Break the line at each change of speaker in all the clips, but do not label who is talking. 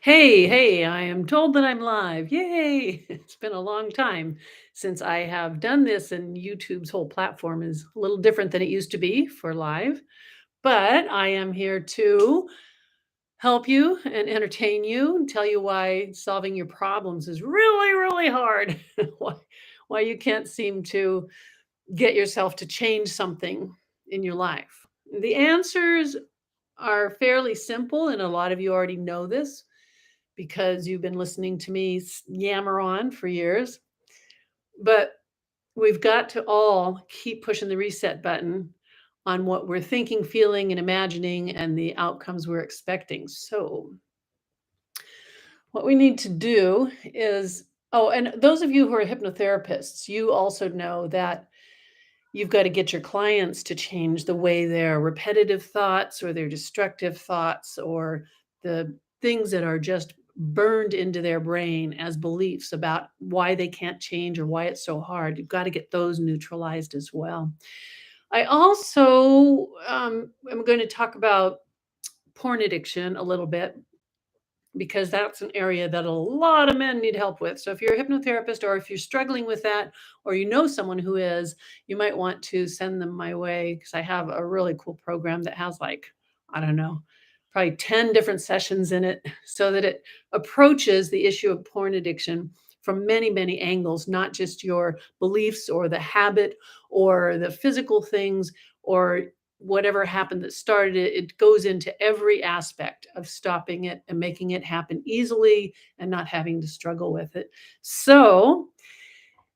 Hey, I am told that I'm live. Yay! It's been a long time since I have done this, and YouTube's whole platform is a little different than it used to be for live. But I am here to help you and entertain you and tell you why solving your problems is really, really hard. why, why you can't seem to get yourself to change something in your life. The answers are fairly simple, and a lot of you already know this because you've been listening to me yammer on for years. But we've got to all keep pushing the reset button on what we're thinking, feeling, and imagining, and the outcomes we're expecting. So, what we need to do is oh, and those of you who are hypnotherapists, you also know that you've got to get your clients to change the way their repetitive thoughts or their destructive thoughts or the things that are just burned into their brain as beliefs about why they can't change or why it's so hard. You've got to get those neutralized as well. I also am going to talk about porn addiction a little bit because that's an area that a lot of men need help with. So if you're a hypnotherapist or if you're struggling with that or you know someone who is, you might want to send them my way because I have a really cool program that has like, I don't know, probably 10 different sessions in it so that it approaches the issue of porn addiction from many, many angles, not just your beliefs or the habit or the physical things or whatever happened that started it. It goes into every aspect of stopping it and making it happen easily and not having to struggle with it. So,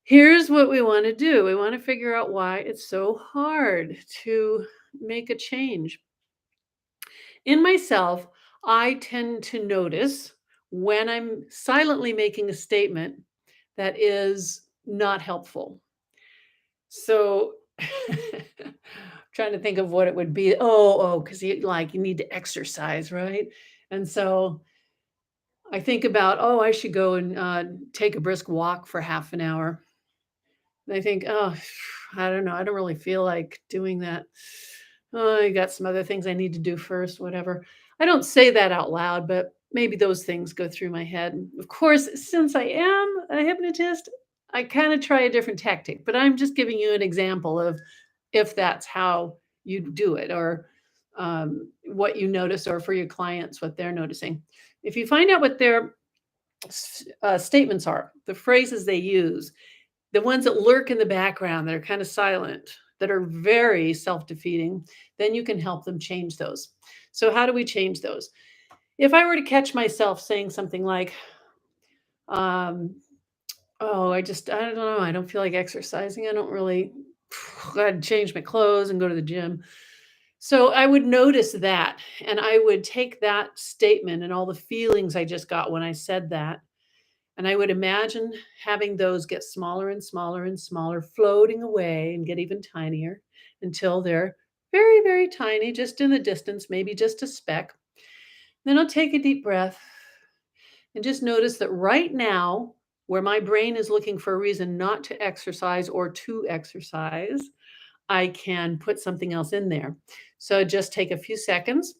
here's what we want to do. We want to figure out why it's so hard to make a change. In myself, I tend to notice when I'm silently making a statement that is not helpful. So trying to think of what it would be. Because you need to exercise, right? And so I think about, oh, I should go and take a brisk walk for half an hour. And I think, oh, I don't know. I don't really feel like doing that. Oh, I got some other things I need to do first, whatever. I don't say that out loud, but maybe those things go through my head. Of course, since I am a hypnotist, I kind of try a different tactic, but I'm just giving you an example of if that's how you do it or what you notice, or for your clients, what they're noticing. If you find out what their statements are, the phrases they use, the ones that lurk in the background that are kind of silent, that are very self defeating, then you can help them change those. So, how do we change those? If I were to catch myself saying something like, um, oh, I don't know, I don't feel like exercising. I don't really, I'd change my clothes and go to the gym. So I would notice that and I would take that statement and all the feelings I just got when I said that, and I would imagine having those get smaller and smaller and smaller, floating away and get even tinier until they're very, very tiny, just in the distance, maybe just a speck. Then I'll take a deep breath and just notice that right now, where my brain is looking for a reason not to exercise or to exercise, I can put something else in there. So just take a few seconds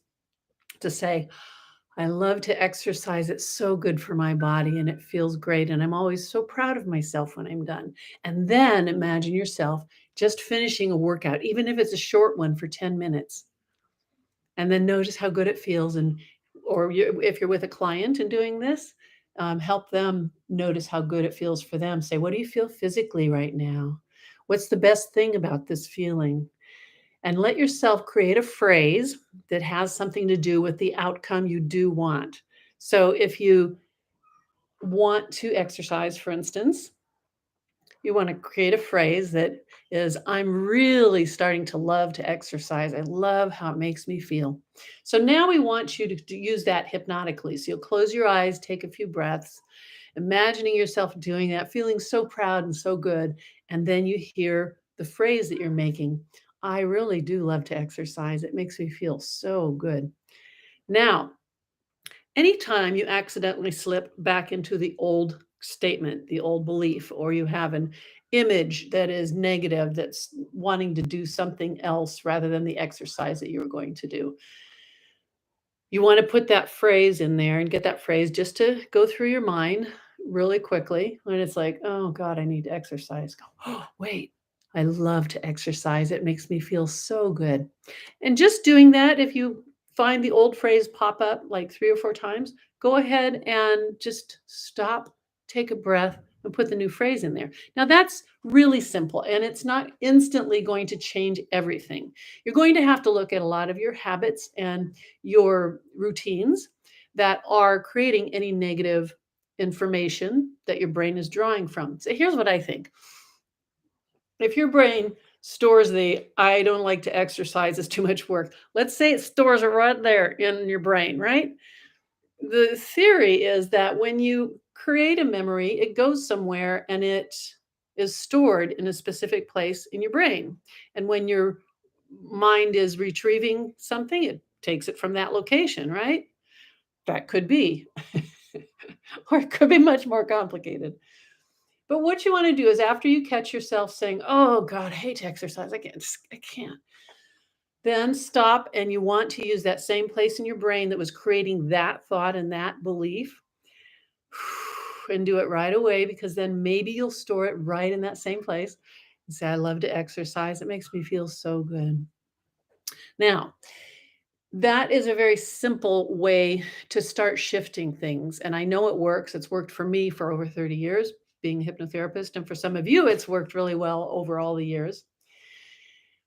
to say, I love to exercise. It's so good for my body and it feels great. And I'm always so proud of myself when I'm done. And then imagine yourself just finishing a workout, even if it's a short one for 10 minutes. And then notice how good it feels. And or if you're with a client and doing this, help them notice how good it feels for them. Say, what do you feel physically right now? What's the best thing about this feeling? And let yourself create a phrase that has something to do with the outcome you do want. So if you want to exercise, for instance, you want to create a phrase that is, I'm really starting to love to exercise. I love how it makes me feel. So now we want you to use that hypnotically. So you'll close your eyes, take a few breaths, imagining yourself doing that, feeling so proud and so good. And then you hear the phrase that you're making. I really do love to exercise. It makes me feel so good. Now, anytime you accidentally slip back into the old statement, the old belief, or you have an image that is negative, that's wanting to do something else rather than the exercise that you were going to do, You want to put that phrase in there and get that phrase just to go through your mind really quickly when it's like, "Oh god, I need to exercise." Go, "Oh, wait. I love to exercise. It makes me feel so good." And just doing that, if you find the old phrase pop up like 3 or 4 times, go ahead and just stop, take a breath, and put the new phrase in there. Now that's really simple, and it's not instantly going to change everything. You're going to have to look at a lot of your habits and your routines that are creating any negative information that your brain is drawing from. So here's what I think. If your brain stores the "I don't like to exercise, it's too much work." Let's say it stores it right there in your brain, right? The theory is that when you create a memory, it goes somewhere and it is stored in a specific place in your brain. And when your mind is retrieving something, it takes it from that location, right? That could be. Or it could be much more complicated. But what you wanna do is after you catch yourself saying, "Oh god, I hate to exercise. I can't." Then stop, and you want to use that same place in your brain that was creating that thought and that belief, and do it right away because then maybe you'll store it right in that same place and say, "I love to exercise. It makes me feel so good." Now, that is a very simple way to start shifting things, and I know it works. It's worked for me for over 30 years being a hypnotherapist, and for some of you, it's worked really well over all the years.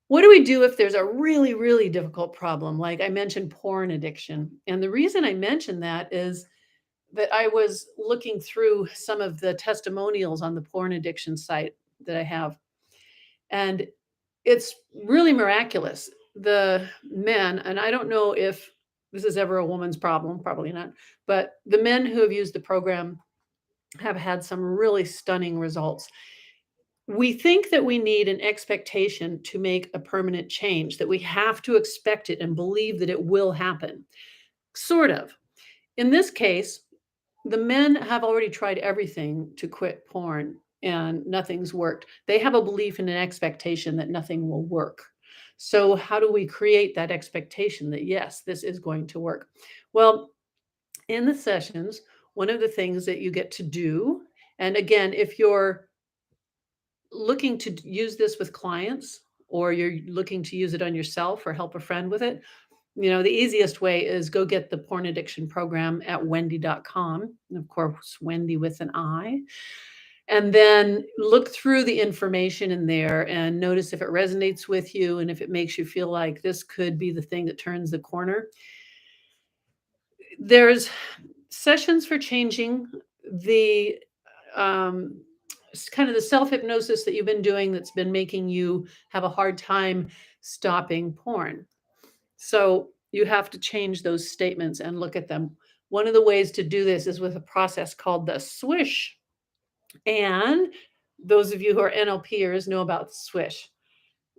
What do we do if there's a really, really difficult problem? Like I mentioned, porn addiction. And the reason I mentioned that is that I was looking through some of the testimonials on the porn addiction site that I have, and it's really miraculous. The men, and I don't know if this is ever a woman's problem, probably not, but the men who have used the program have had some really stunning results. We think that we need an expectation to make a permanent change, that we have to expect it and believe that it will happen. Sort of. In this case, the men have already tried everything to quit porn and nothing's worked. They have a belief and an expectation that nothing will work. So, how do we create that expectation that yes, this is going to work? Well, in the sessions, one of the things that you get to do, and again, if you're looking to use this with clients or you're looking to use it on yourself or help a friend with it, the easiest way is go get the porn addiction program at wendy.com. And of course, Wendy with an I. And then look through the information in there and notice if it resonates with you and if it makes you feel like this could be the thing that turns the corner. There's sessions for changing the um, kind of the self hypnosis that you've been doing that's been making you have a hard time stopping porn. So you have to change those statements and look at them. One of the ways to do this is with a process called the swish. And those of you who are NLPers know about the swish.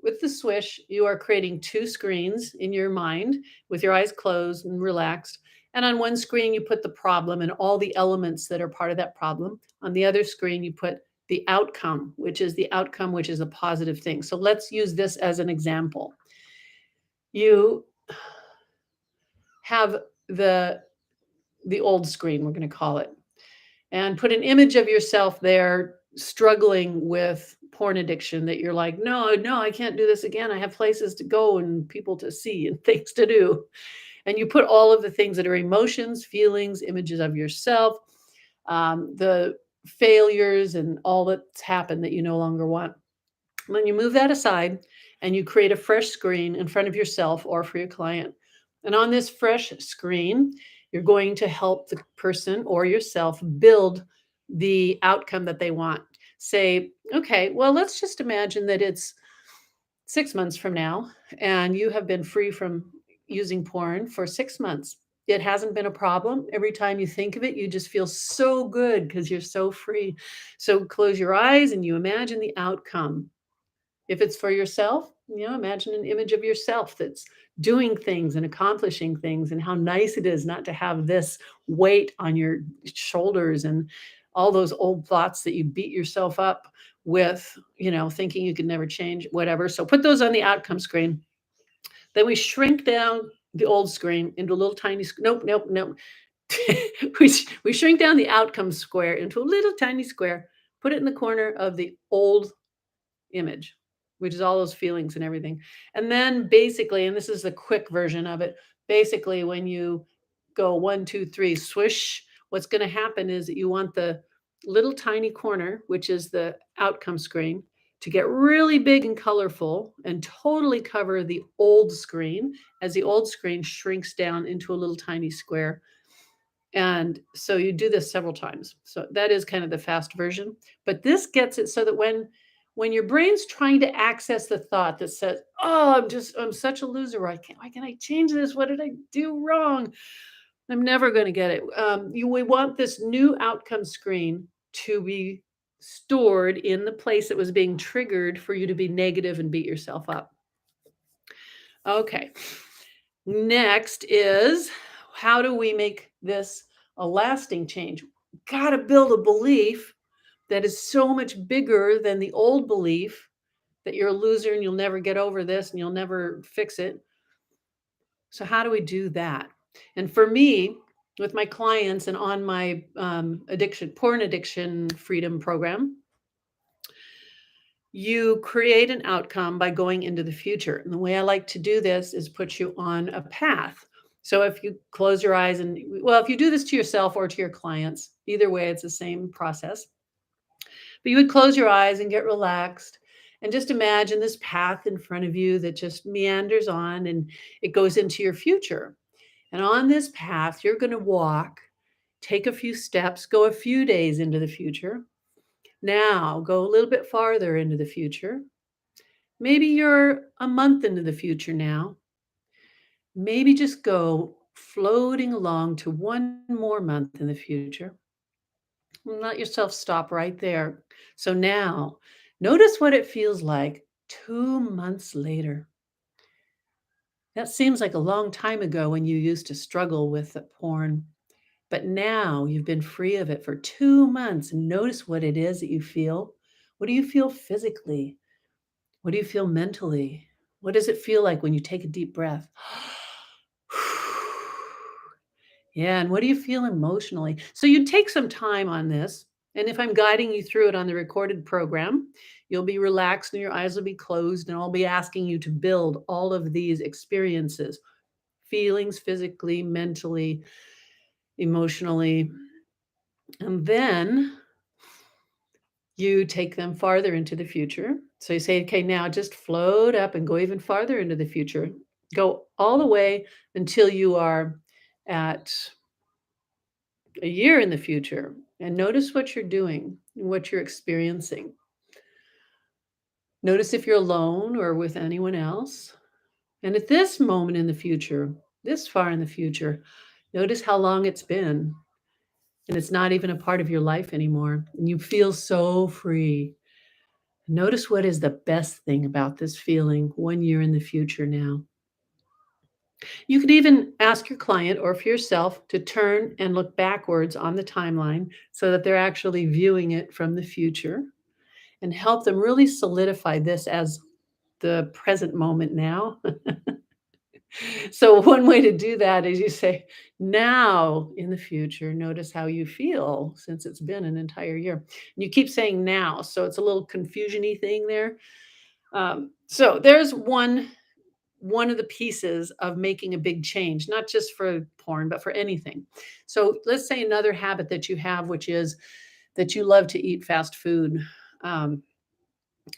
With the swish, you are creating two screens in your mind with your eyes closed and relaxed. And on one screen, you put the problem and all the elements that are part of that problem. On the other screen, you put the outcome, which is a positive thing. So let's use this as an example. You have the the old screen, we're going to call it, and put an image of yourself there struggling with porn addiction that you're like, no, no, I can't do this again. I have places to go and people to see and things to do. And you put all of the things that are emotions, feelings, images of yourself, the failures, and all that's happened that you no longer want. When you move that aside and you create a fresh screen in front of yourself or for your client, and on this fresh screen, you're going to help the person or yourself build the outcome that they want. Say, okay, well, let's just imagine that it's 6 months from now and you have been free from using porn for 6 months. It hasn't been a problem. Every time you think of it, you just feel so good because you're so free. So close your eyes and you imagine the outcome. If it's for yourself, imagine an image of yourself that's doing things and accomplishing things and how nice it is not to have this weight on your shoulders and all those old thoughts that you beat yourself up with, thinking you could never change, whatever. So put those on the outcome screen. Then we shrink down the old screen into a little tiny nope, nope, nope. We shrink down the outcome square into a little tiny square, put it in the corner of the old image, which is all those feelings and everything. And then basically, and this is the quick version of it, basically, when you go one, two, three, swish, what's going to happen is that you want the little tiny corner, which is the outcome screen, to get really big and colorful and totally cover the old screen as the old screen shrinks down into a little tiny square. And so you do this several times. So that is kind of the fast version. But this gets it so that when your brain's trying to access the thought that says, "Oh, I'm such a loser. Why can't I change this? What did I do wrong? I'm never going to get it." We want this new outcome screen to be stored in the place that was being triggered for you to be negative and beat yourself up. Okay. Next is, how do we make this a lasting change? Got to build a belief that is so much bigger than the old belief that you're a loser and you'll never get over this and you'll never fix it. So, how do we do that? And for me, with my clients and on my porn addiction freedom program, you create an outcome by going into the future. And the way I like to do this is put you on a path. So if you close your eyes and, well, if you do this to yourself or to your clients, either way, it's the same process. But you would close your eyes and get relaxed and just imagine this path in front of you that just meanders on and it goes into your future. And on this path, you're going to walk, take a few steps, go a few days into the future. Now go a little bit farther into the future. Maybe you're a month into the future now. Maybe just go floating along to one more month in the future. And let yourself stop right there. So now, notice what it feels like 2 months later. That seems like a long time ago when you used to struggle with the porn. But now you've been free of it for 2 months. And notice what it is that you feel. What do you feel physically? What do you feel mentally? What does it feel like when you take a deep breath? Yeah, and what do you feel emotionally? So you take some time on this. And if I'm guiding you through it on the recorded program, you'll be relaxed and your eyes will be closed. And I'll be asking you to build all of these experiences, feelings physically, mentally, emotionally. And then you take them farther into the future. So you say, okay, now just float up and go even farther into the future. Go all the way until you are at a year in the future. And notice what you're doing, what you're experiencing. Notice if you're alone or with anyone else. And at this moment in the future, this far in the future, notice how long it's been. And it's not even a part of your life anymore. And you feel so free. Notice what is the best thing about this feeling 1 year in the future now. You could even ask your client or for yourself to turn and look backwards on the timeline so that they're actually viewing it from the future and help them really solidify this as the present moment now. So, one way to do that is you say, now in the future, notice how you feel since it's been an entire year. And you keep saying now. So, it's a little confusion y thing there. So there's one of the pieces of making a big change, not just for porn, but for anything. So let's say another habit that you have, which is that you love to eat fast food. Um,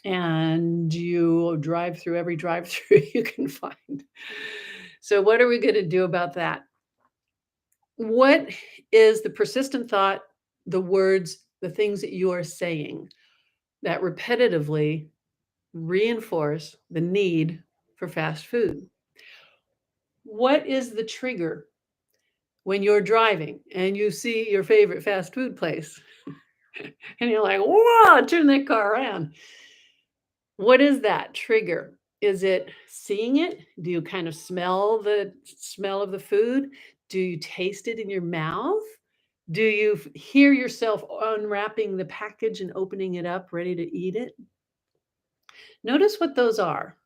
and you drive through every drive through you can find. So, what are we going to do about that? What is the persistent thought, the words, the things that you are saying that repetitively reinforce the need for fast food? What is the trigger when you're driving and you see your favorite fast food place and you're like, whoa, turn that car around? What is that trigger? Is it seeing it? Do you kind of smell the smell of the food? Do you taste it in your mouth? Do you hear yourself unwrapping the package and opening it up, ready to eat it? Notice what those are.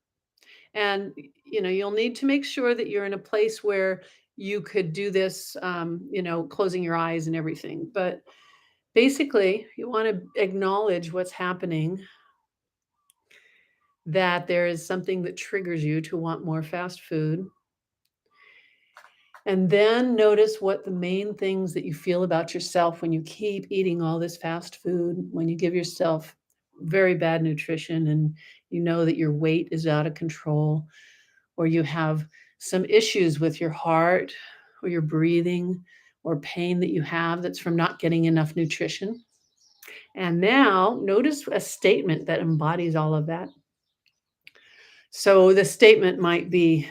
And, you'll need to make sure that you're in a place where you could do this, closing your eyes and everything. But basically, you want to acknowledge what's happening, that there is something that triggers you to want more fast food. And then notice what the main things that you feel about yourself when you keep eating all this fast food, when you give yourself very bad nutrition and you know that your weight is out of control, or you have some issues with your heart or your breathing or pain that you have that's from not getting enough nutrition. And now notice a statement that embodies all of that. So the statement might be,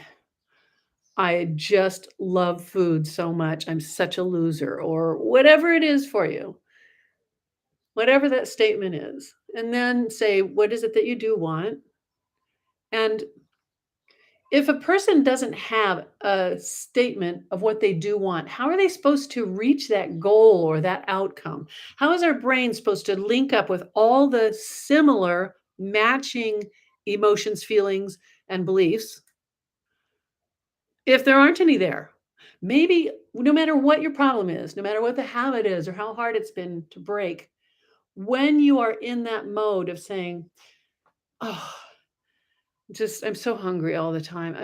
I just love food so much. I'm such a loser, or whatever it is for you, whatever that statement is. And then say, what is it that you do want? And if a person doesn't have a statement of what they do want, how are they supposed to reach that goal or that outcome? How is our brain supposed to link up with all the similar matching emotions, feelings, and beliefs if there aren't any there? Maybe no matter what your problem is, no matter what the habit is or how hard it's been to break, when you are in that mode of saying, oh, just I'm so hungry all the time.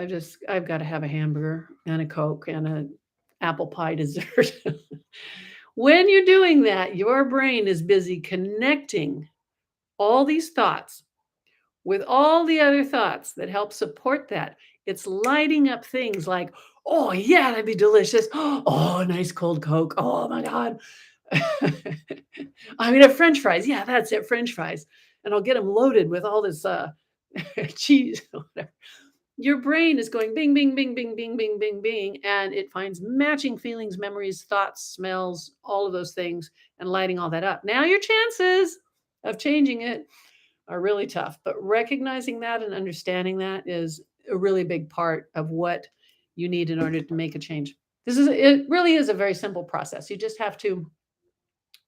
I've gotta have a hamburger and a Coke and a apple pie dessert. When you're doing that, your brain is busy connecting all these thoughts with all the other thoughts that help support that. It's lighting up things like, "Oh, yeah, that'd be delicious. Oh, a nice cold Coke. Oh my god." I mean, a french fries. Yeah, that's it, french fries. And I'll get them loaded with all this, cheese, whatever. Your brain is going bing, bing, bing, bing, bing, bing, bing, bing, and it finds matching feelings, memories, thoughts, smells, all of those things, and lighting all that up. Now, your chances of changing it are really tough, but recognizing that and understanding that is a really big part of what you need in order to make a change. It really is a very simple process. You just have to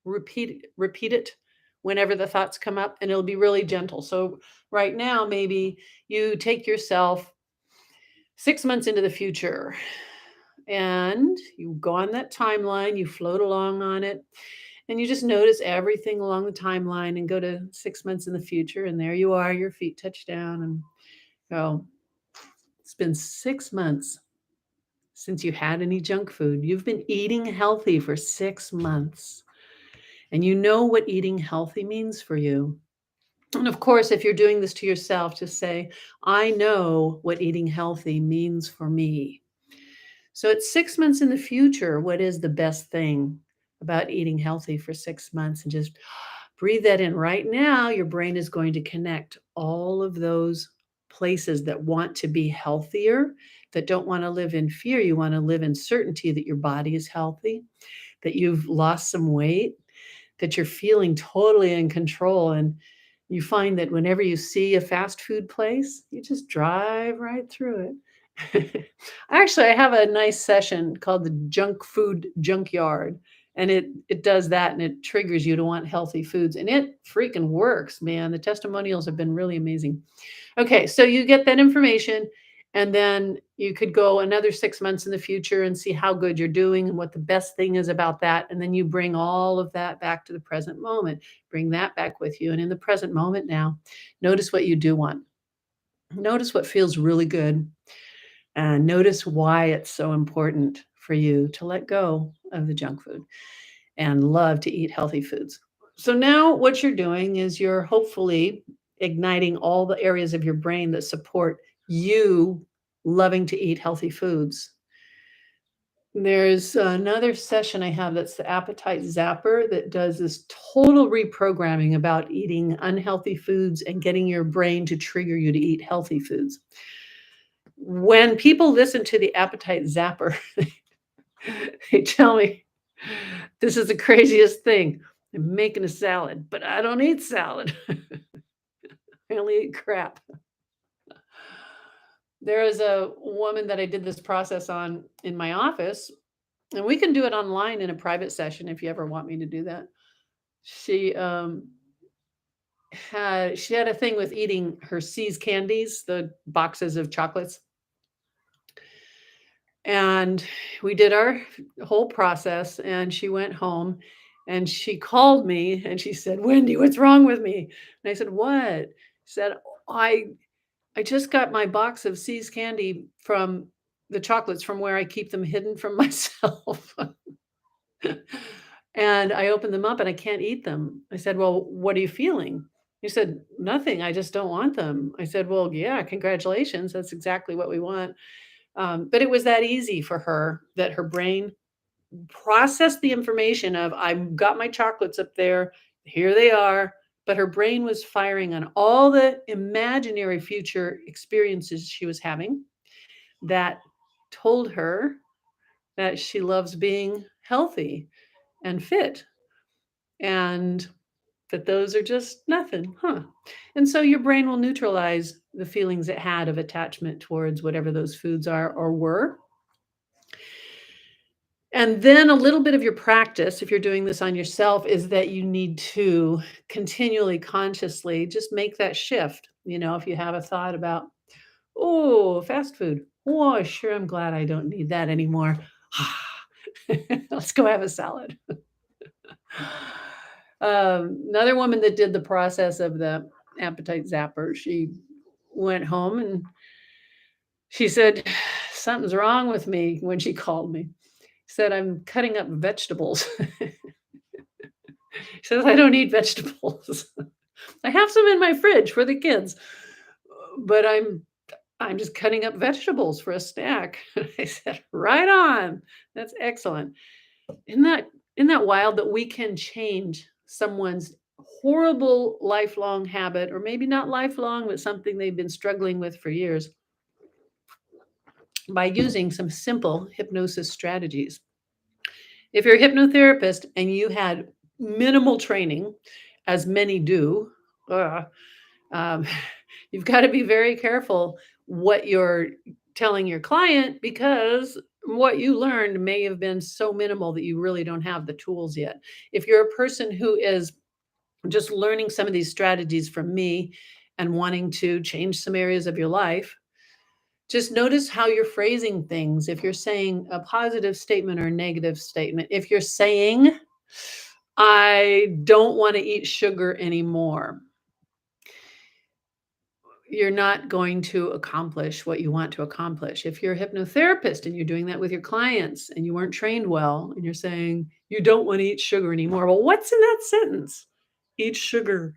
repeat it whenever the thoughts come up, and it'll be really gentle. So right now, maybe you take yourself 6 months into the future and you go on that timeline, you float along on it, and you just notice everything along the timeline and go to 6 months in the future. And there you are, your feet touch down, and go, it's been 6 months since you had any junk food. You've been eating healthy for 6 months, and you know what eating healthy means for you. And of course, if you're doing this to yourself, just say, I know what eating healthy means for me. So at 6 months in the future, what is the best thing about eating healthy for 6 months? And just breathe that in. Right now, your brain is going to connect all of those places that want to be healthier, that don't want to live in fear. You want to live in certainty that your body is healthy, that you've lost some weight, that you're feeling totally in control. And you find that whenever you see a fast food place, you just drive right through it. Actually, I have a nice session called the Junk Food Junkyard, and it does that, and it triggers you to want healthy foods, and it freaking works, man. The testimonials have been really amazing. Okay, so you get that information, and then you could go another 6 months in the future and see how good you're doing and what the best thing is about that. And then you bring all of that back to the present moment. Bring that back with you. And in the present moment now, notice what you do want. Notice what feels really good. And notice why it's so important for you to let go of the junk food and love to eat healthy foods. So now what you're doing is you're hopefully igniting all the areas of your brain that support you loving to eat healthy foods. There's another session I have that's the appetite zapper that does this total reprogramming about eating unhealthy foods and getting your brain to trigger you to eat healthy foods. When people listen to the appetite zapper, they tell me, this is the craziest thing. I'm making a salad, but I don't eat salad. I only eat crap. There is a woman that I did this process on in my office, and we can do it online in a private session if you ever want me to do that. She she had a thing with eating her C's candies, the boxes of chocolates. And we did our whole process, and she went home and she called me and she said, "Wendy, what's wrong with me?" And I said, "What?" She said, "I I just got my box of C's candy from the chocolates from where I keep them hidden from myself." And I opened them up and I can't eat them. I said, "Well, what are you feeling?" He said, "Nothing. I just don't want them." I said, "Well, yeah, congratulations. That's exactly what we want." But it was that easy for her that her brain processed the information of, "I've got my chocolates up there. Here they are." But her brain was firing on all the imaginary future experiences she was having that told her that she loves being healthy and fit, and that those are just nothing, huh? And so your brain will neutralize the feelings it had of attachment towards whatever those foods are or were. And then a little bit of your practice, if you're doing this on yourself, is that you need to continually, consciously just make that shift. If you have a thought about, oh, fast food. Oh, sure, I'm glad I don't need that anymore. Let's go have a salad. Another woman that did the process of the appetite zapper, she went home and she said, "Something's wrong with me," when she called me. Said, "I'm cutting up vegetables." She says, "I don't eat vegetables." I have some in my fridge for the kids, but I'm just cutting up vegetables for a snack. I said, "Right on. That's excellent." Isn't that isn't that wild that we can change someone's horrible lifelong habit, or maybe not lifelong, but something they've been struggling with for years, by using some simple hypnosis strategies? If you're a hypnotherapist and you had minimal training, as many do, uh, um, you've got to be very careful what you're telling your client, because what you learned may have been so minimal that you really don't have the tools yet. If you're a person who is just learning some of these strategies from me and wanting to change some areas of your life, just notice how you're phrasing things. If you're saying a positive statement or a negative statement, if you're saying, "I don't want to eat sugar anymore," you're not going to accomplish what you want to accomplish. If you're a hypnotherapist and you're doing that with your clients and you weren't trained well and you're saying, "You don't want to eat sugar anymore." Well, what's in that sentence? Eat sugar.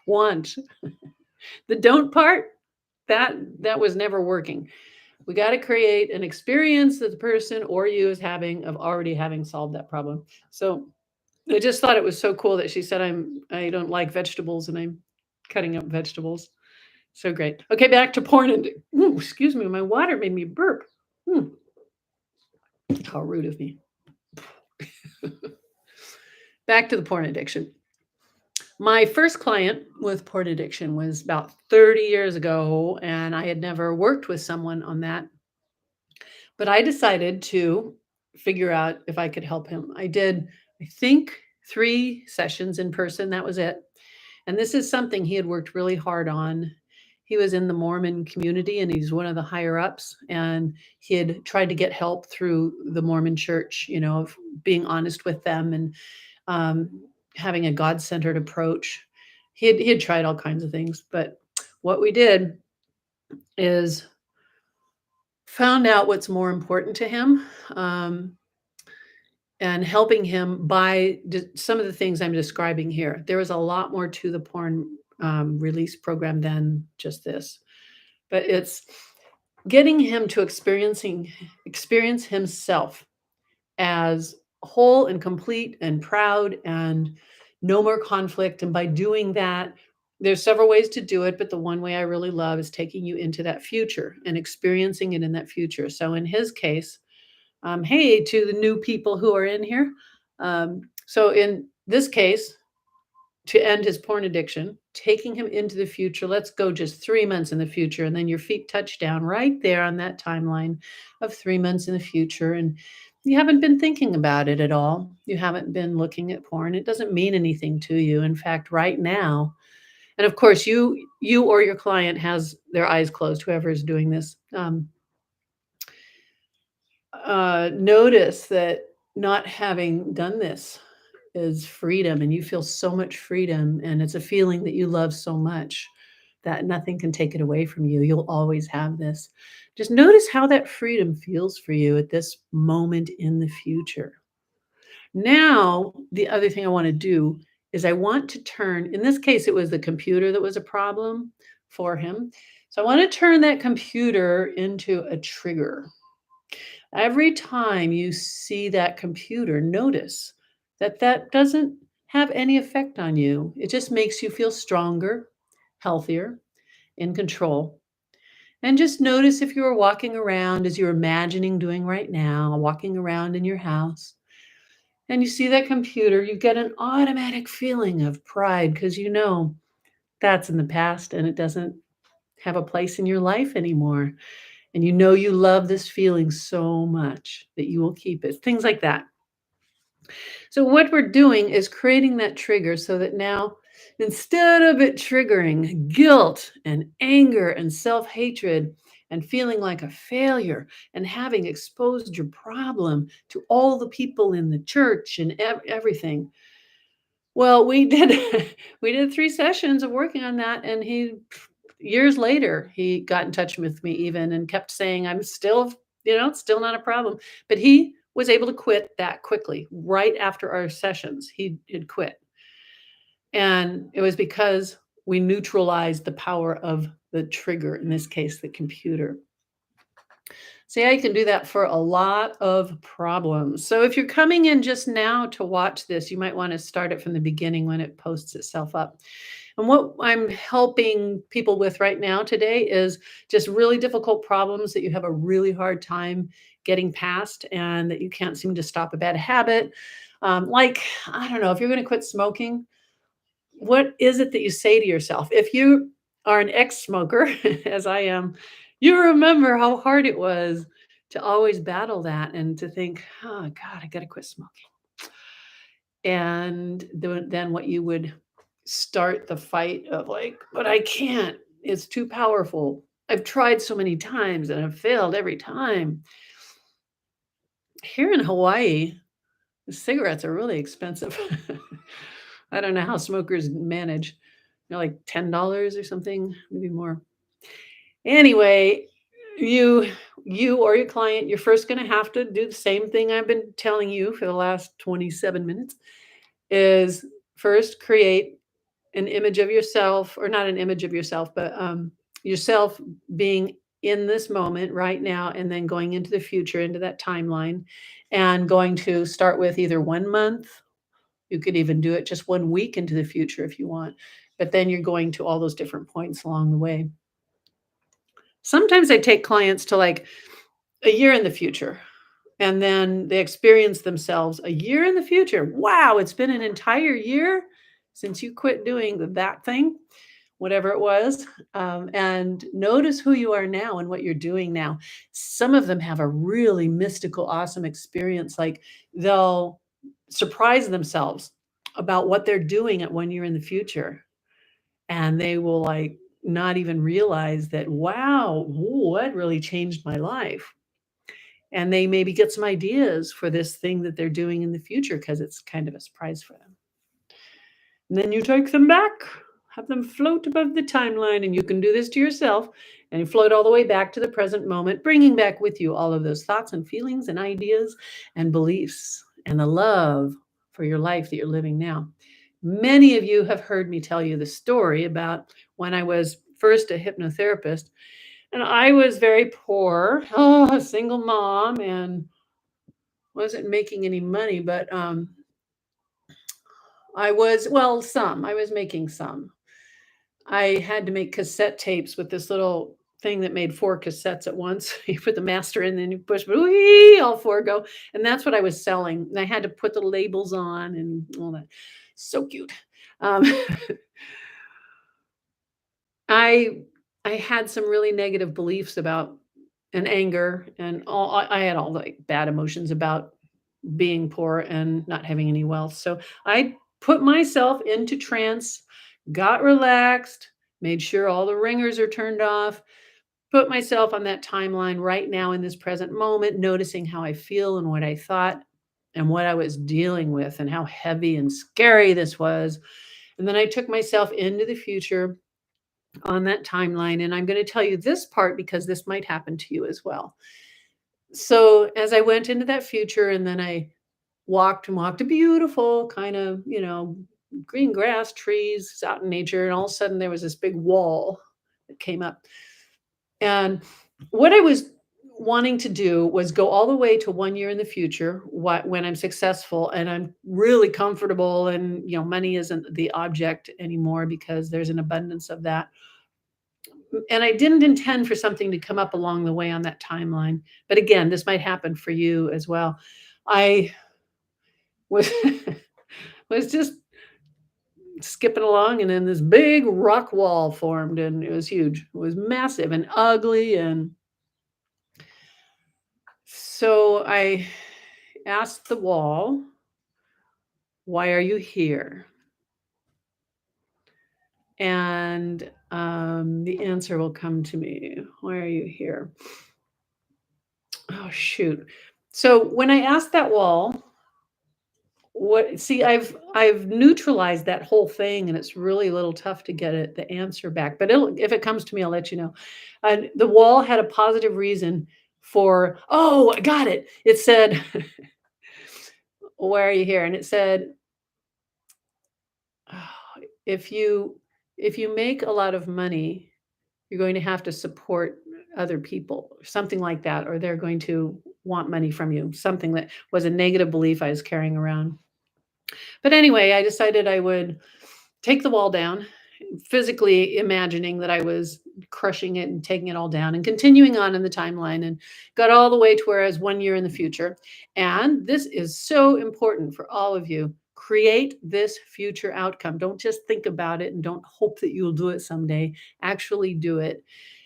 Want. The don't part, that was never working. We got to create an experience that the person or you is having of already having solved that problem. So I just thought it was so cool that she said, I don't like vegetables and I'm cutting up vegetables. So great. Okay, back to porn and ooh, excuse me, my water made me burp. Hmm, how rude of me. Back to the porn addiction. My first client with porn addiction was about 30 years ago, and I had never worked with someone on that. But I decided to figure out if I could help him. I did, I think, 3 sessions in person, that was it. And this is something he had worked really hard on. He was in the Mormon community and he's one of the higher ups, and he had tried to get help through the Mormon church, of being honest with them and um, having a God-centered approach. He had tried all kinds of things, but what we did is found out what's more important to him, um, and helping him by some of the things I'm describing here. There was a lot more to the porn release program than just this, but it's getting him to experience himself as whole and complete and proud and no more conflict. And by doing that, there's several ways to do it, but the one way I really love is taking you into that future and experiencing it in that future. So in his case, hey, to the new people who are in here. So in this case, to end his porn addiction, taking him into the future. Let's go just 3 months in the future. And then your feet touch down right there on that timeline of 3 months in the future. And you haven't been thinking about it at all. You haven't been looking at porn. It doesn't mean anything to you. In fact, right now, And of course, you or your client has their eyes closed, whoever is doing this. Notice that not having done this is freedom, and you feel so much freedom, and it's a feeling that you love so much that nothing can take it away from you. You'll always have this. Just notice how that freedom feels for you at this moment in the future. Now, the other thing I want to do is I want to turn, in this case, it was the computer that was a problem for him. So I want to turn that computer into a trigger. Every time you see that computer, notice that that doesn't have any effect on you. It just makes you feel stronger, healthier, in control. And just notice if you were walking around as you're imagining doing right now, walking around in your house, and you see that computer, you get an automatic feeling of pride because you know that's in the past and it doesn't have a place in your life anymore. And you know you love this feeling so much that you will keep it. Things like that. So, what we're doing is creating that trigger so that now, instead of it triggering guilt and anger and self hatred and feeling like a failure and having exposed your problem to all the people in the church and everything, well, we did we did 3 sessions of working on that, and he years later, he got in touch with me even and kept saying, "I'm still, still not a problem." But he was able to quit that quickly. Right after our sessions, he had quit. And it was because we neutralized the power of the trigger, in this case, the computer. See, I can do that for a lot of problems. So if you're coming in just now to watch this, you might want to start it from the beginning when it posts itself up. And what I'm helping people with right now today is just really difficult problems that you have a really hard time getting past and that you can't seem to stop a bad habit. Like, I don't know, if you're going to quit smoking, what is it that you say to yourself? If you are an ex-smoker, as I am, you remember how hard it was to always battle that and to think, "Oh god, I gotta quit smoking." And then what you would start the fight of like, "But I can't. It's too powerful. I've tried so many times and I've failed every time." Here in Hawaii, the cigarettes are really expensive. I don't know how smokers manage. They're like $10 or something, maybe more. Anyway, you you or your client, you're first gonna have to do the same thing I've been telling you for the last 27 minutes, is first create an image of yourself, or not an image of yourself, but, yourself being in this moment right now, and then going into the future, into that timeline, and going to start with either 1 month. You could even do it just 1 week into the future if you want, but then you're going to all those different points along the way. Sometimes I take clients to, like, a year in the future, and then they experience themselves a year in the future. Wow, it's been an entire year since you quit doing that thing, whatever it was, and notice who you are now and what you're doing now. Some of them have a really mystical, awesome experience, like, they'll surprise themselves about what they're doing at 1 year in the future, and they will, like, not even realize that, "Wow, what really changed my life?" And they maybe get some ideas for this thing that they're doing in the future because it's kind of a surprise for them. And then you take them back, have them float above the timeline, and you can do this to yourself and you float all the way back to the present moment, bringing back with you all of those thoughts and feelings and ideas and beliefs and the love for your life that you're living now. Many of you have heard me tell you the story about when I was first a hypnotherapist and I was very poor, a single mom, and wasn't making any money, but I was, well, some. I was making some. I had to make cassette tapes with this little thing that made 4 cassettes at once. You put the master in, then you push, wee, all 4 go, and that's what I was selling, and I had to put the labels on and all that. So cute. Um, I I had some really negative beliefs about and anger and all I had all, like, bad emotions about being poor and not having any wealth. So I put myself into trance, got relaxed, made sure all the ringers are turned off, put myself on that timeline right now in this present moment, noticing how I feel and what I thought and what I was dealing with and how heavy and scary this was. And then I took myself into the future on that timeline. And I'm going to tell you this part because this might happen to you as well. So as I went into that future and then I walked and walked a beautiful kind of, green grass, trees out in nature. And all of a sudden there was this big wall that came up. And what I was wanting to do was go all the way to 1 year in the future, when I'm successful and I'm really comfortable and, money isn't the object anymore because there's an abundance of that. And I didn't intend for something to come up along the way on that timeline. But again, this might happen for you as well. I was was just skipping along and then this big rock wall formed and it was huge. It was massive and ugly and so I asked the wall, "Why are you here?" And the answer will come to me. Why are you here? Oh, shoot. So when I asked that wall, I've neutralized that whole thing, and it's really a little tough to get the answer back. But if it comes to me, I'll let you know. The wall had a positive reason for. Oh, I got it. It said, "Why are you here?" And it said, "Oh, if you make a lot of money, you're going to have to support other people," or something like that, or they're going to want money from you, something that was a negative belief I was carrying around. But anyway, I decided I would take the wall down, physically imagining that I was crushing it and taking it all down and continuing on in the timeline and got all the way to where I was 1 year in the future. And this is so important for all of you. Create this future outcome. Don't just think about it and don't hope that you'll do it someday. Actually do it.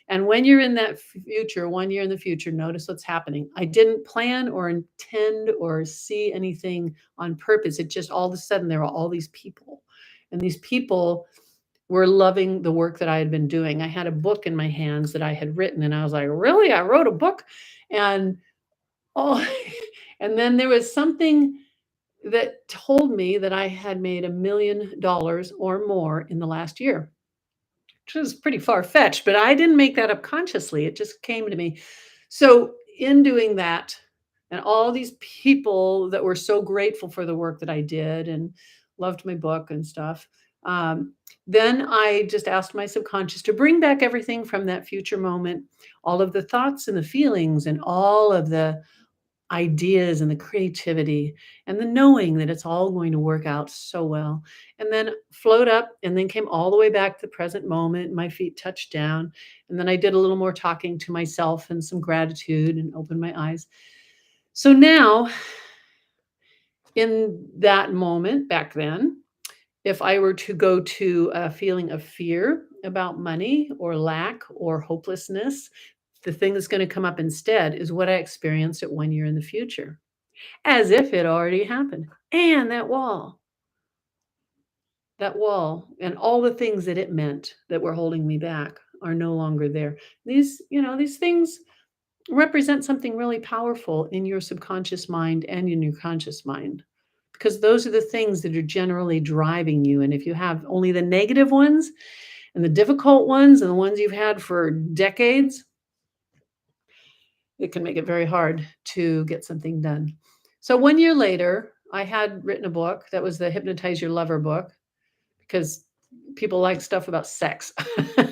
And when you're in that future, 1 year in the future, notice what's happening. I didn't plan or intend or see anything on purpose. It just all of a sudden there were all these people. And these people were loving the work that I had been doing. I had a book in my hands that I had written, and I was like, "Really? I wrote a book?" And oh, and then there was something that told me that I had made $1 million or more in the last year, which was pretty far fetched, but I didn't make that up consciously. It just came to me. So, in doing that, and all these people that were so grateful for the work that I did and loved my book and stuff, then I just asked my subconscious to bring back everything from that future moment, all of the thoughts and the feelings, and all of the ideas and the creativity and the knowing that it's all going to work out so well. And then float up and then came all the way back to the present moment. My feet touched down. And then I did a little more talking to myself and some gratitude and opened my eyes. So now, in that moment back then, if I were to go to a feeling of fear about money or lack or hopelessness, the thing that's going to come up instead is what I experienced at 1 year in the future, as if it already happened. And that wall and all the things that it meant that were holding me back are no longer there. These things represent something really powerful in your subconscious mind and in your conscious mind because those are the things that are generally driving you. And if you have only the negative ones and the difficult ones and the ones you've had for decades, it can make it very hard to get something done. So 1 year later, I had written a book that was the Hypnotize Your Lover book because people like stuff about sex.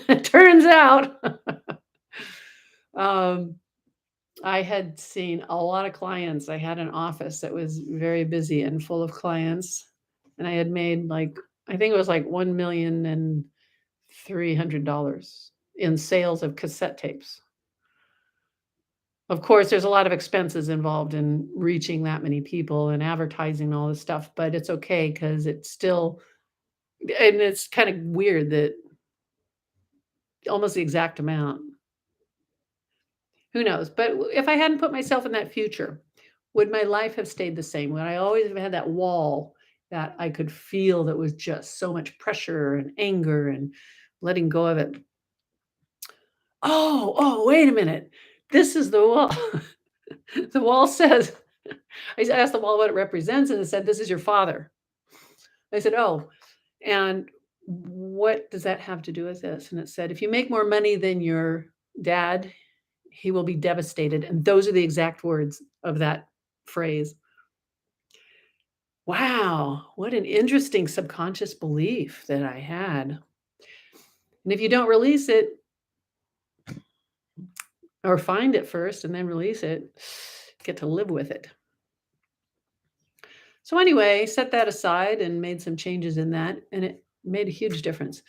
It turns out um, I had seen a lot of clients. I had an office that was very busy and full of clients, and I had made I think it was like $1,300,000 in sales of cassette tapes. Of course, there's a lot of expenses involved in reaching that many people and advertising and all this stuff, but it's okay because it's still and it's kind of weird that almost the exact amount. Who knows? But if I hadn't put myself in that future, would my life have stayed the same? Would I always have had that wall that I could feel that was just so much pressure and anger and letting go of it. Oh, wait a minute. This is the wall. The wall says, I asked the wall what it represents, and it said, "This is your father." I said, "Oh, and what does that have to do with this?" And it said, "If you make more money than your dad, he will be devastated." And those are the exact words of that phrase. Wow, what an interesting subconscious belief that I had. And if you don't release it or find it first and then release it, get to live with it. So anyway, set that aside and made some changes in that, and it made a huge difference.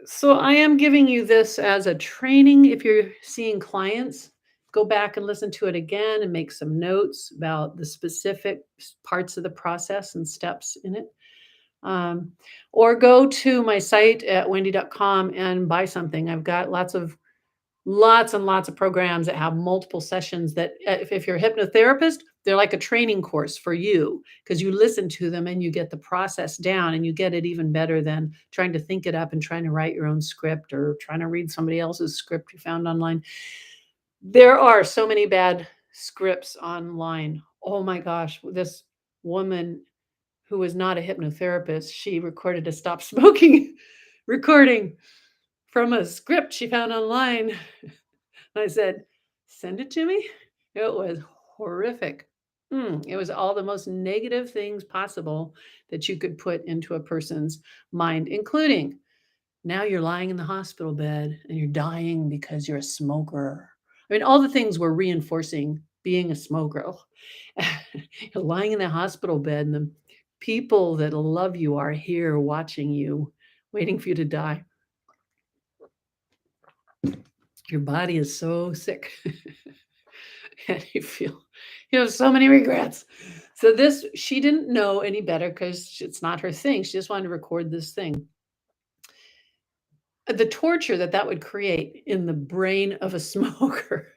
So I am giving you this as a training. If you're seeing clients, go back and listen to it again and make some notes about the specific parts of the process and steps in it. Um, or go to my site at wendy.com and buy something. I've got lots and lots of programs that have multiple sessions that if you're a hypnotherapist, they're like a training course for you because you listen to them and you get the process down and you get it even better than trying to think it up and trying to write your own script or trying to read somebody else's script you found online. There are so many bad scripts online. Oh my gosh, this woman who was not a hypnotherapist, she recorded a stop smoking recording from a script she found online. I said, "Send it to me." It was horrific. It was all the most negative things possible that you could put into a person's mind, including, "Now you're lying in the hospital bed and you're dying because you're a smoker." I mean, all the things were reinforcing being a smoker. You're lying in the hospital bed and the people that love you are here watching you, waiting for you to die. Your body is so sick. And you have so many regrets. So this she didn't know any better because it's not her thing. She just wanted to record this thing. The torture that that would create in the brain of a smoker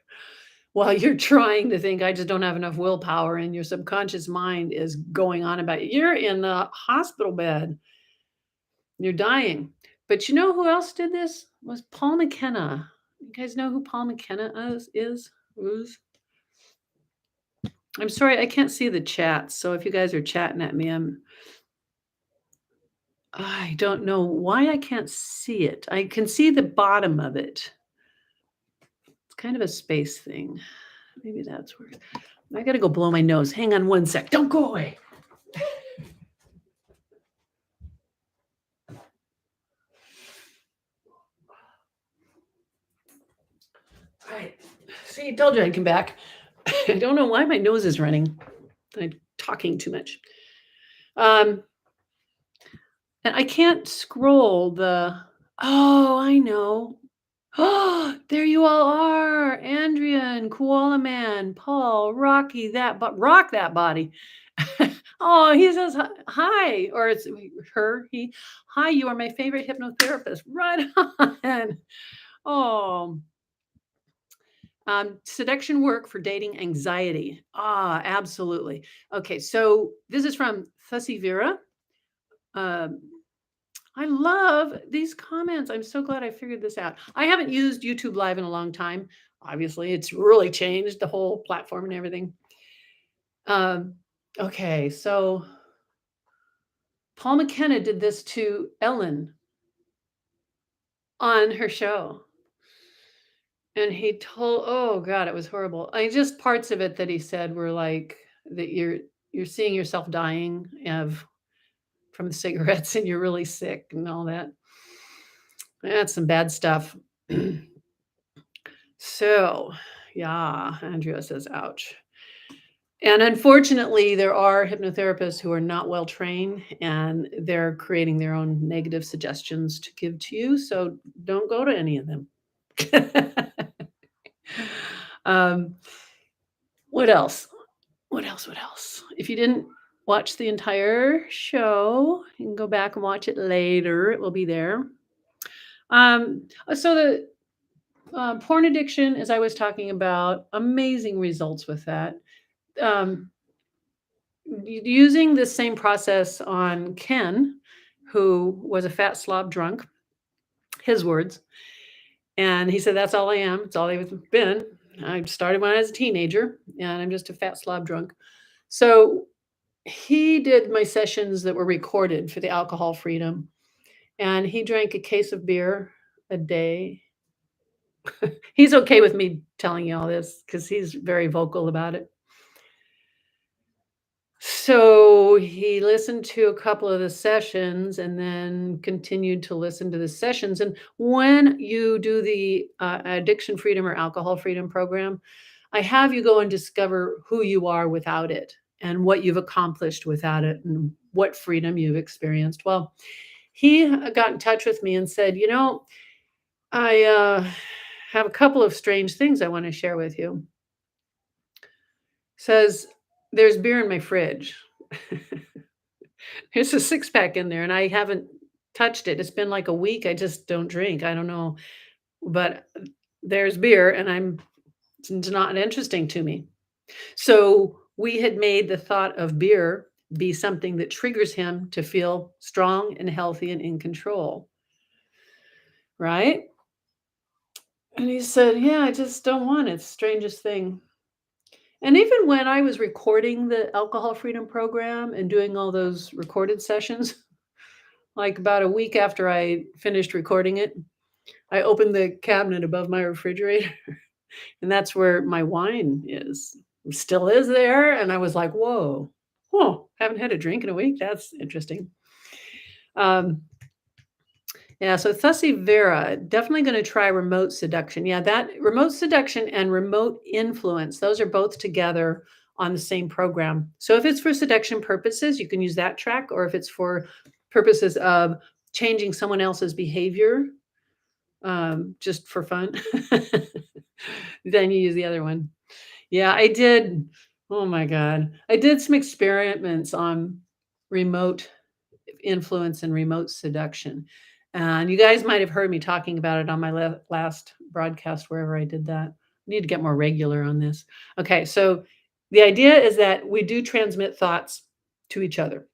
while you're trying to think, "I just don't have enough willpower," and your subconscious mind is going on about it. You're in the hospital bed. You're dying. But you know who else did this? Was Paul McKenna. You guys know who Paul McKenna is? I'm sorry, I can't see the chat, so if you guys are chatting at me, I don't know why I can't see it. I can see the bottom of it. It's kind of a space thing. Maybe that's where I gotta go blow my nose. Hang on one sec. Don't go away. All right. See, told you I'd come back. I don't know why my nose is running. I'm talking too much. Um, and I can't scroll the oh, I know. Oh, there you all are. Andrea and Koala Man, Paul, Rocky, rock that body. Oh, he says hi, or it's her, he. Hi, you are my favorite hypnotherapist. Right on. Oh, seduction work for dating anxiety. Ah, absolutely. Okay, so this is from Fussy Vera. Um, I love these comments. I'm so glad I figured this out. I haven't used YouTube Live in a long time. Obviously, it's really changed the whole platform and everything. Um, okay, so Paul McKenna did this to Ellen on her show. And he told oh god, it was horrible. I just parts of it that he said were like that you're seeing yourself dying of from the cigarettes and you're really sick and all that. That's some bad stuff. So, yeah, Andrea says, ouch. And unfortunately, there are hypnotherapists who are not well trained and they're creating their own negative suggestions to give to you. So don't go to any of them. um, what else? What else? If you didn't watch the entire show, you can go back and watch it later. It will be there. So the porn addiction, as I was talking about, amazing results with that. Um, Using the same process on Ken, who was a fat slob drunk, his words, and he said, "That's all I am. It's all I've been. I started when I was a teenager, and I'm just a fat slob drunk." So he did my sessions that were recorded for the alcohol freedom, and he drank a case of beer a day. He's okay with me telling you all this because he's very vocal about it. So he listened to a couple of the sessions and then continued to listen to the sessions. And when you do the addiction freedom or alcohol freedom program, I have you go and discover who you are without it and what you've accomplished without it and what freedom you've experienced. Well, he got in touch with me and said, I have a couple of strange things I want to share with you. Says, there's beer in my fridge. There's a six pack in there, and I haven't touched it. It's been like a week. I just don't drink. I don't know. But there's beer, and it's not interesting to me. So we had made the thought of beer be something that triggers him to feel strong and healthy and in control. Right? And he said, "Yeah, I just don't want it. It's the strangest thing." And even when I was recording the alcohol freedom program and doing all those recorded sessions, like about a week after I finished recording it, I opened the cabinet above my refrigerator, and that's where my wine is. It still is there, and I was like, "Whoa, oh, haven't had a drink in a week. That's interesting." Um, yeah, so Thussy Vera, definitely going to try remote seduction. Yeah, that remote seduction and remote influence, those are both together on the same program. So if it's for seduction purposes, you can use that track, or if it's for purposes of changing someone else's behavior, just for fun, then you use the other one. Yeah, I did. Oh my God. I did some experiments on remote influence and remote seduction. And you guys might have heard me talking about it on my last broadcast, wherever I did that. I need to get more regular on this. Okay, so the idea is that we do transmit thoughts to each other.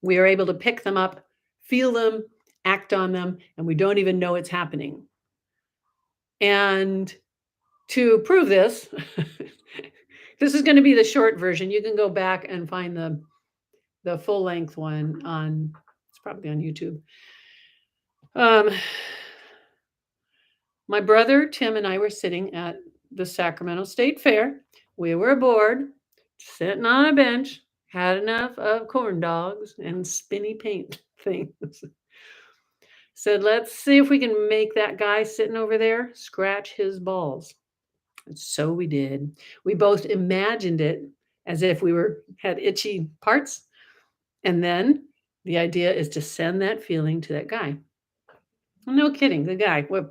We are able to pick them up, feel them, act on them, and we don't even know it's happening. And to prove this, this is going to be the short version. You can go back and find the full length one on, it's probably on YouTube. Um, my brother Tim and I were sitting at the Sacramento State Fair. We were bored, sitting on a bench, had enough of corn dogs and spinny paint things. Said, let's see if we can make that guy sitting over there scratch his balls. And so we did. We both imagined it as if we had itchy parts. And then the idea is to send that feeling to that guy. No kidding. The guy, a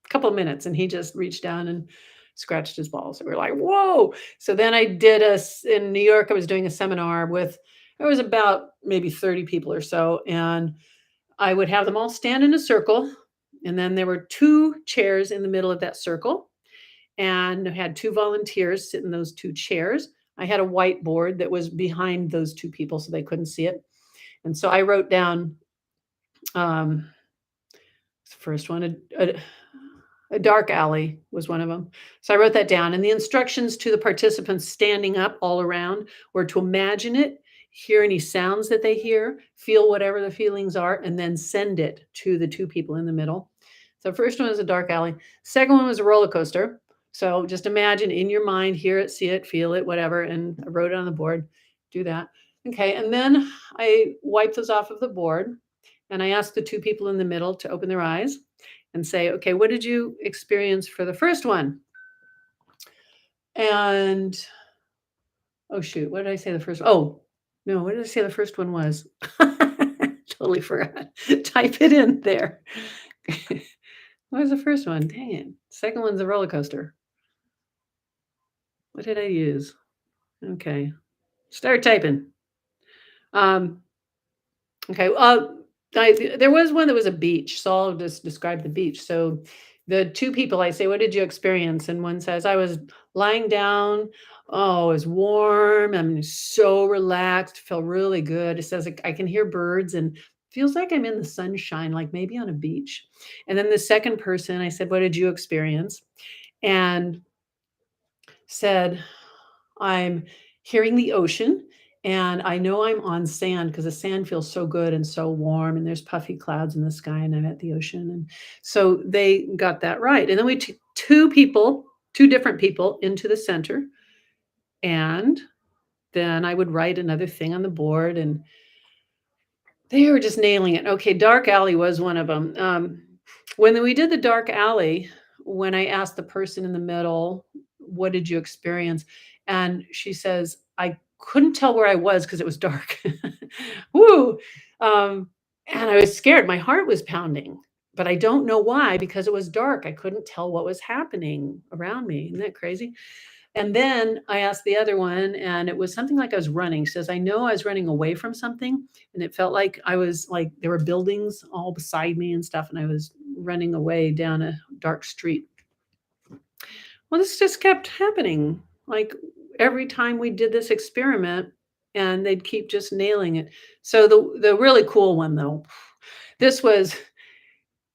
couple of minutes, and he just reached down and scratched his balls. And we are like, whoa. So then I did in New York, I was doing a seminar with, there was about maybe 30 people or so. And I would have them all stand in a circle. And then there were two chairs in the middle of that circle. And I had two volunteers sit in those two chairs. I had a whiteboard that was behind those two people so they couldn't see it. And so I wrote down, the first one, a dark alley was one of them. So I wrote that down. And the instructions to the participants standing up all around were to imagine it, hear any sounds that they hear, feel whatever the feelings are, and then send it to the two people in the middle. So first one was a dark alley. Second one was a roller coaster. So just imagine in your mind, hear it, see it, feel it, whatever. And I wrote it on the board. Do that. Okay. And then I wiped those off of the board. And I asked the two people in the middle to open their eyes and say, okay, what did you experience for the first one? And, oh, shoot, what did I say the first one? Oh, no, what did I say the first one was? Totally forgot. Type it in there. What was the first one? Dang it. Second one's a roller coaster. What did I use? Okay. Start typing. Okay. There was one that was a beach, so I'll just describe the beach. So the two people, I say, what did you experience? And one says, I was lying down Oh, it was warm. I'm so relaxed, felt really good. It says I can hear birds and feels like I'm in the sunshine, like maybe on a beach. And then the second person, I said, "What did you experience?" And said, "I'm hearing the ocean and I know I'm on sand because the sand feels so good and so warm and there's puffy clouds in the sky and I'm at the ocean." And so they got that right. And then we took two people, two different people into the center, and then I would write another thing on the board, and they were just nailing it. Okay, dark alley was one of them. When we did the dark alley, when I asked the person in the middle, "What did you experience?" And she says, "I couldn't tell where I was because it was dark." Woo! And I was scared. My heart was pounding, but I don't know why because it was dark. I couldn't tell what was happening around me. Isn't that crazy? And then I asked the other one, and it was something like I was running. She says, "I know I was running away from something, and it felt like I was like there were buildings all beside me and stuff, and I was running away down a dark street." Well, this just kept happening. Like every time we did this experiment, and they'd keep just nailing it. So the really cool one though, this was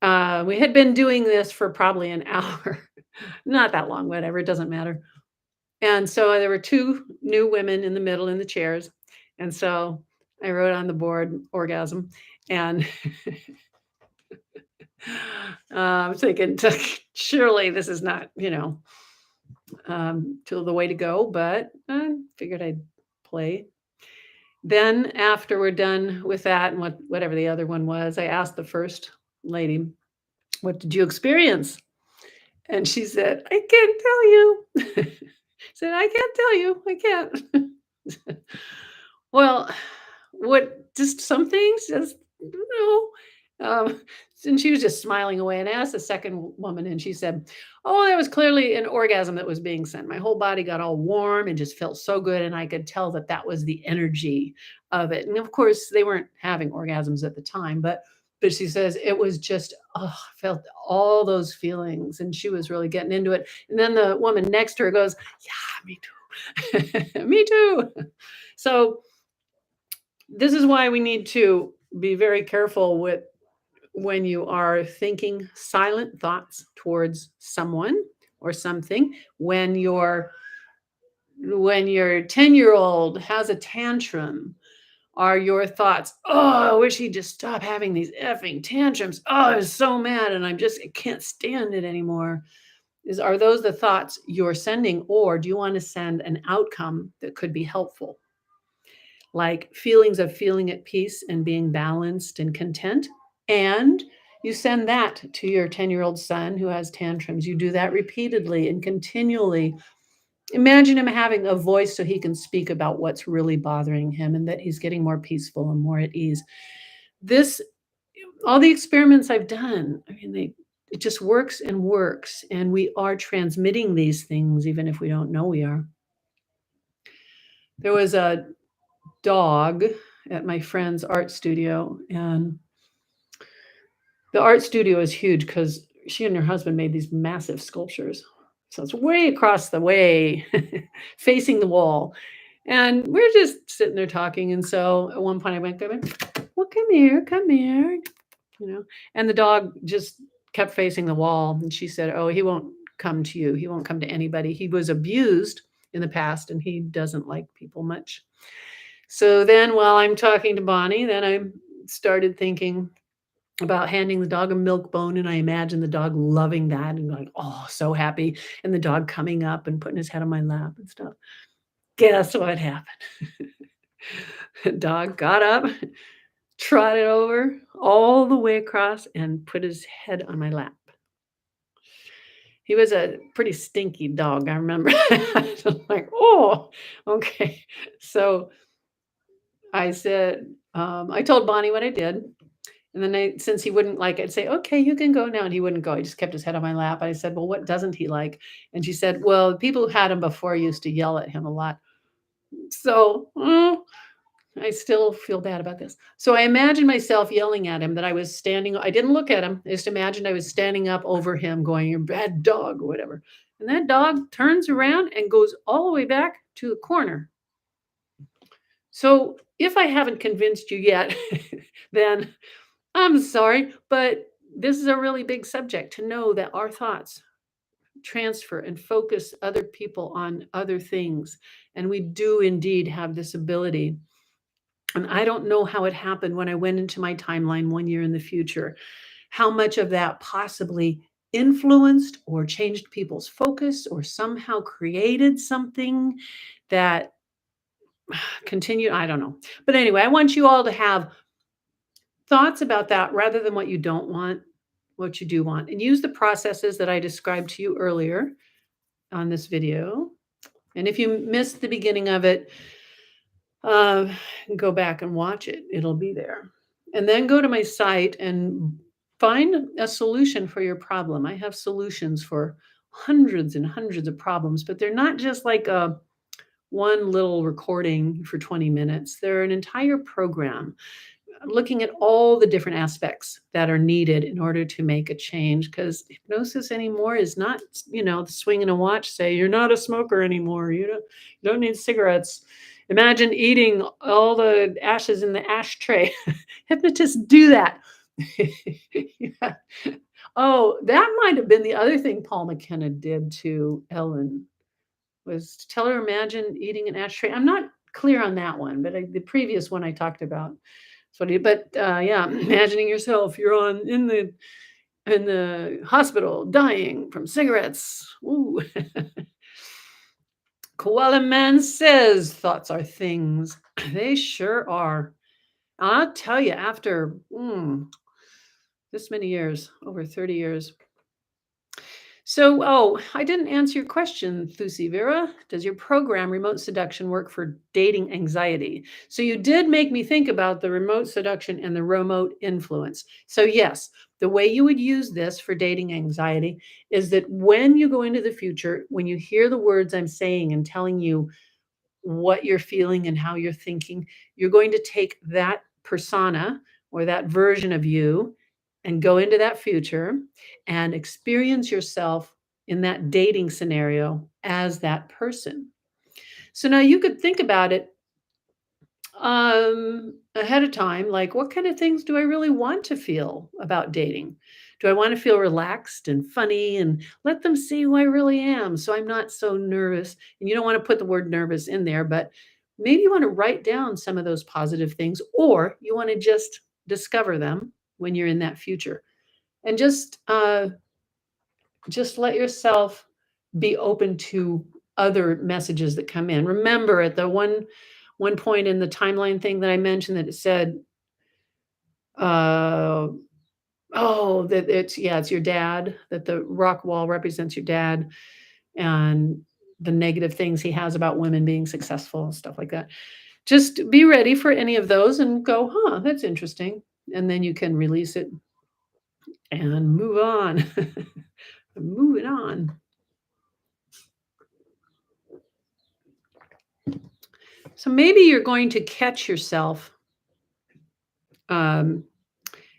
we had been doing this for probably an hour. Not that long, whatever, it doesn't matter. And so there were 2 new women in the middle in the chairs, and so I wrote on the board orgasm, and, I'm thinking, "Surely this is not, to the way to go," but I figured I'd play. Then after we're done with that and whatever the other one was, I asked the first lady, "What did you experience?" And she said, "I can't tell you." Said, "I can't tell you, I can't." Well, what just some things just no. And she was just smiling away. And I asked the second woman, and she said, "Oh, that was clearly an orgasm that was being sent. My whole body got all warm and just felt so good. And I could tell that that was the energy of it." And of course, they weren't having orgasms at the time, but she says it was just, oh, I felt all those feelings. And she was really getting into it. And then the woman next to her goes, "Yeah, me too." Me too. So this is why we need to be very careful with when you are thinking silent thoughts towards someone or something. When your 10-year-old has a tantrum, are your thoughts, "Oh, I wish he'd just stop having these effing tantrums. Oh, I'm so mad and I can't stand it anymore." Are those the thoughts you're sending, or do you want to send an outcome that could be helpful? Like feelings of feeling at peace and being balanced and content. And you send that to your 10-year-old son who has tantrums. You do that repeatedly and continually. Imagine him having a voice so he can speak about what's really bothering him and that he's getting more peaceful and more at ease. This, all the experiments I've done, I mean, it just works and works. And we are transmitting these things even if we don't know we are. There was a dog at my friend's art studio, and the art studio is huge because she and her husband made these massive sculptures. So it's way across the way, facing the wall. And we're just sitting there talking. And so at one point I went, "Well, come here," and the dog just kept facing the wall. And she said, "Oh, he won't come to you. He won't come to anybody. He was abused in the past and he doesn't like people much." So then while I'm talking to Bonnie, then I started thinking about handing the dog a milk bone, and I imagined the dog loving that and like, "Oh, so happy," and the dog coming up and putting his head on my lap and stuff. Guess what happened? The dog got up, trotted over all the way across, and put his head on my lap. He was a pretty stinky dog, I remember. Like, "Oh, okay." So I said, I told Bonnie what I did. And then since he wouldn't like it, I'd say, "Okay, you can go now." And he wouldn't go. He just kept his head on my lap. I said, "Well, what doesn't he like?" And she said, "Well, people who had him before used to yell at him a lot." So I still feel bad about this. So I imagined myself yelling at him that I was standing. I didn't look at him. I just imagined I was standing up over him going, "You're a bad dog," or whatever. And that dog turns around and goes all the way back to the corner. So if I haven't convinced you yet, then I'm sorry, but this is a really big subject to know that our thoughts transfer and focus other people on other things. And we do indeed have this ability. And I don't know how it happened when I went into my timeline 1 year in the future, how much of that possibly influenced or changed people's focus or somehow created something that continued. I don't know. But anyway, I want you all to have thoughts about that rather than what you don't want, what you do want, and use the processes that I described to you earlier on this video. And if you missed the beginning of it, uh, go back and watch it. It'll be there. And then go to my site and find a solution for your problem. I have solutions for hundreds and hundreds of problems, but they're not just like a one little recording for 20 minutes. They're an entire program looking at all the different aspects that are needed in order to make a change, because hypnosis anymore is not, the swinging a watch say you're not a smoker anymore, you don't need cigarettes. Imagine eating all the ashes in the ashtray. Hypnotists do that. Yeah. Oh, that might have been the other thing Paul McKenna did to Ellen, was to tell her, imagine eating an ashtray. I'm not clear on that one, but the previous one I talked about. So, yeah, imagining yourself, you're in the hospital dying from cigarettes. Ooh. Koala Man says thoughts are things. They sure are. I'll tell you, after this many years, over 30 years. So, I didn't answer your question, Thusi Vera. Does your program, Remote Seduction, work for dating anxiety? So, you did make me think about the remote seduction and the remote influence. So, yes, the way you would use this for dating anxiety is that when you go into the future, when you hear the words I'm saying and telling you what you're feeling and how you're thinking, you're going to take that persona or that version of you and go into that future and experience yourself in that dating scenario as that person. So now you could think about it ahead of time, like, what kind of things do I really want to feel about dating? Do I want to feel relaxed and funny and let them see who I really am so I'm not so nervous? And you don't want to put the word nervous in there, but maybe you want to write down some of those positive things, or you want to just discover them when you're in that future. And just let yourself be open to other messages that come in. Remember, at the one point in the timeline thing that I mentioned, that it said, uh, that it's your dad, that the rock wall represents your dad, and the negative things he has about women being successful and stuff like that. Just be ready for any of those and go, huh, that's interesting. And then you can release it and move on. Moving on. So maybe you're going to catch yourself um,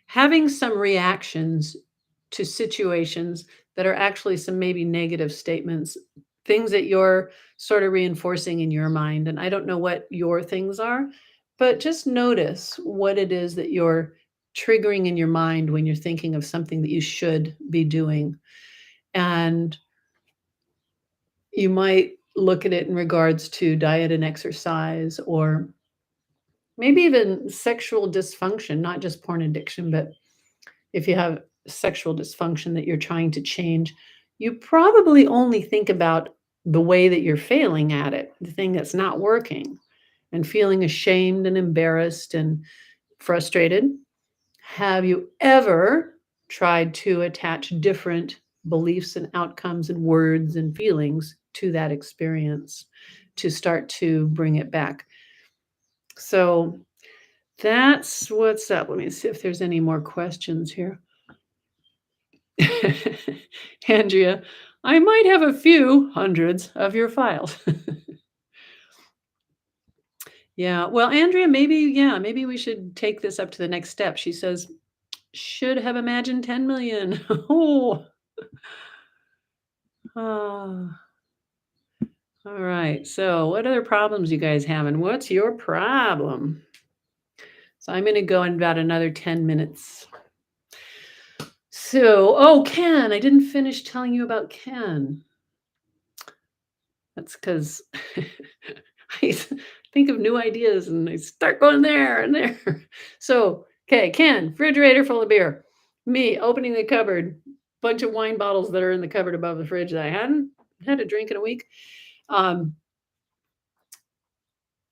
having some reactions to situations that are actually some maybe negative statements, things that you're sort of reinforcing in your mind. And I don't know what your things are, but just notice what it is that you're triggering in your mind when you're thinking of something that you should be doing. And you might look at it in regards to diet and exercise, or maybe even sexual dysfunction, not just porn addiction, but if you have sexual dysfunction that you're trying to change, you probably only think about the way that you're failing at it, the thing that's not working, and feeling ashamed and embarrassed and frustrated. Have you ever tried to attach different beliefs and outcomes and words and feelings to that experience to start to bring it back? So that's what's up. Let me see if there's any more questions here. Andrea, I might have a few hundreds of your files. Yeah. Well, Andrea, maybe we should take this up to the next step. She says, should have imagined 10 million. Oh, Ah, all right. So, what other problems you guys having? What's your problem? So, I'm going to go in about another 10 minutes. So, oh, Ken, I didn't finish telling you about Ken. That's because I think of new ideas and I start going there and there. So, okay, Ken, refrigerator full of beer. Me opening the cupboard, bunch of wine bottles that are in the cupboard above the fridge that I hadn't had a drink in a week. Um,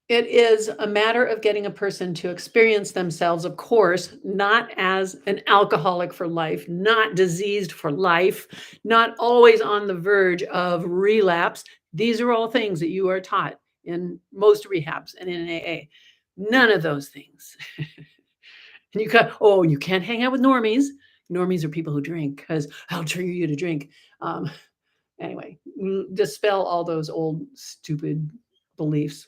It is a matter of getting a person to experience themselves, of course, not as an alcoholic for life, not diseased for life, not always on the verge of relapse. These are all things that you are taught in most rehabs and in AA. None of those things. And you can't hang out with normies. Normies are people who drink because I'll trigger you to drink. Um, anyway, dispel all those old stupid beliefs.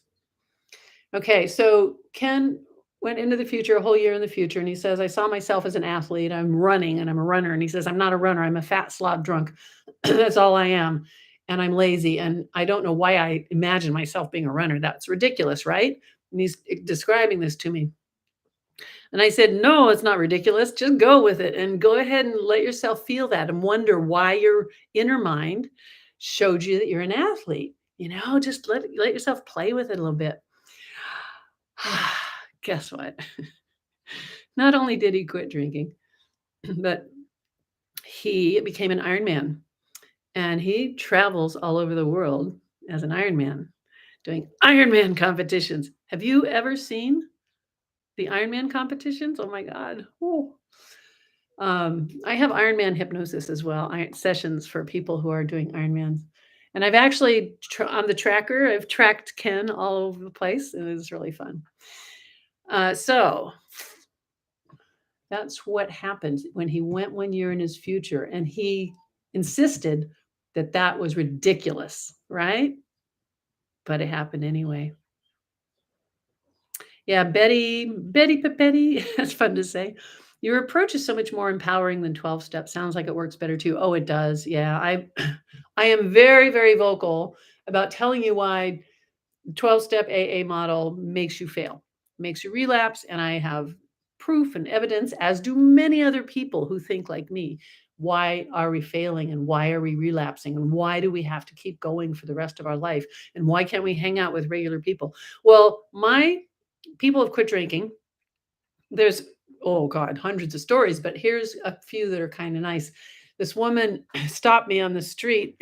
Okay, so Ken went into the future, a whole year in the future, and he says, I saw myself as an athlete. I'm running and I'm a runner. And he says, I'm not a runner. I'm a fat slob drunk. That's all I am. And I'm lazy. And I don't know why I imagine myself being a runner. That's ridiculous, right? And he's describing this to me. And I said, no, it's not ridiculous. Just go with it and go ahead and let yourself feel that and wonder why your inner mind showed you that you're an athlete. Just let yourself play with it a little bit. Guess what? Not only did he quit drinking, but he became an Ironman and he travels all over the world as an Ironman doing Ironman competitions. Have you ever seen the Ironman competitions? Oh my God. Ooh. I have Ironman hypnosis as well, sessions for people who are doing Ironmans. And I've actually, on the tracker, I've tracked Ken all over the place. And it's really fun. So that's what happened when he went 1 year in his future, and he insisted that that was ridiculous, right? But it happened anyway. Yeah, Betty Papetti, that's fun to say. Your approach is so much more empowering than 12 steps. Sounds like it works better too. Oh, it does. Yeah, I am very, very vocal about telling you why 12-step AA model makes you fail, makes you relapse, and I have proof and evidence, as do many other people who think like me. Why are we failing and why are we relapsing and why do we have to keep going for the rest of our life and why can't we hang out with regular people? Well, my people have quit drinking. There's, oh God, hundreds of stories, but here's a few that are kind of nice. This woman stopped me on the street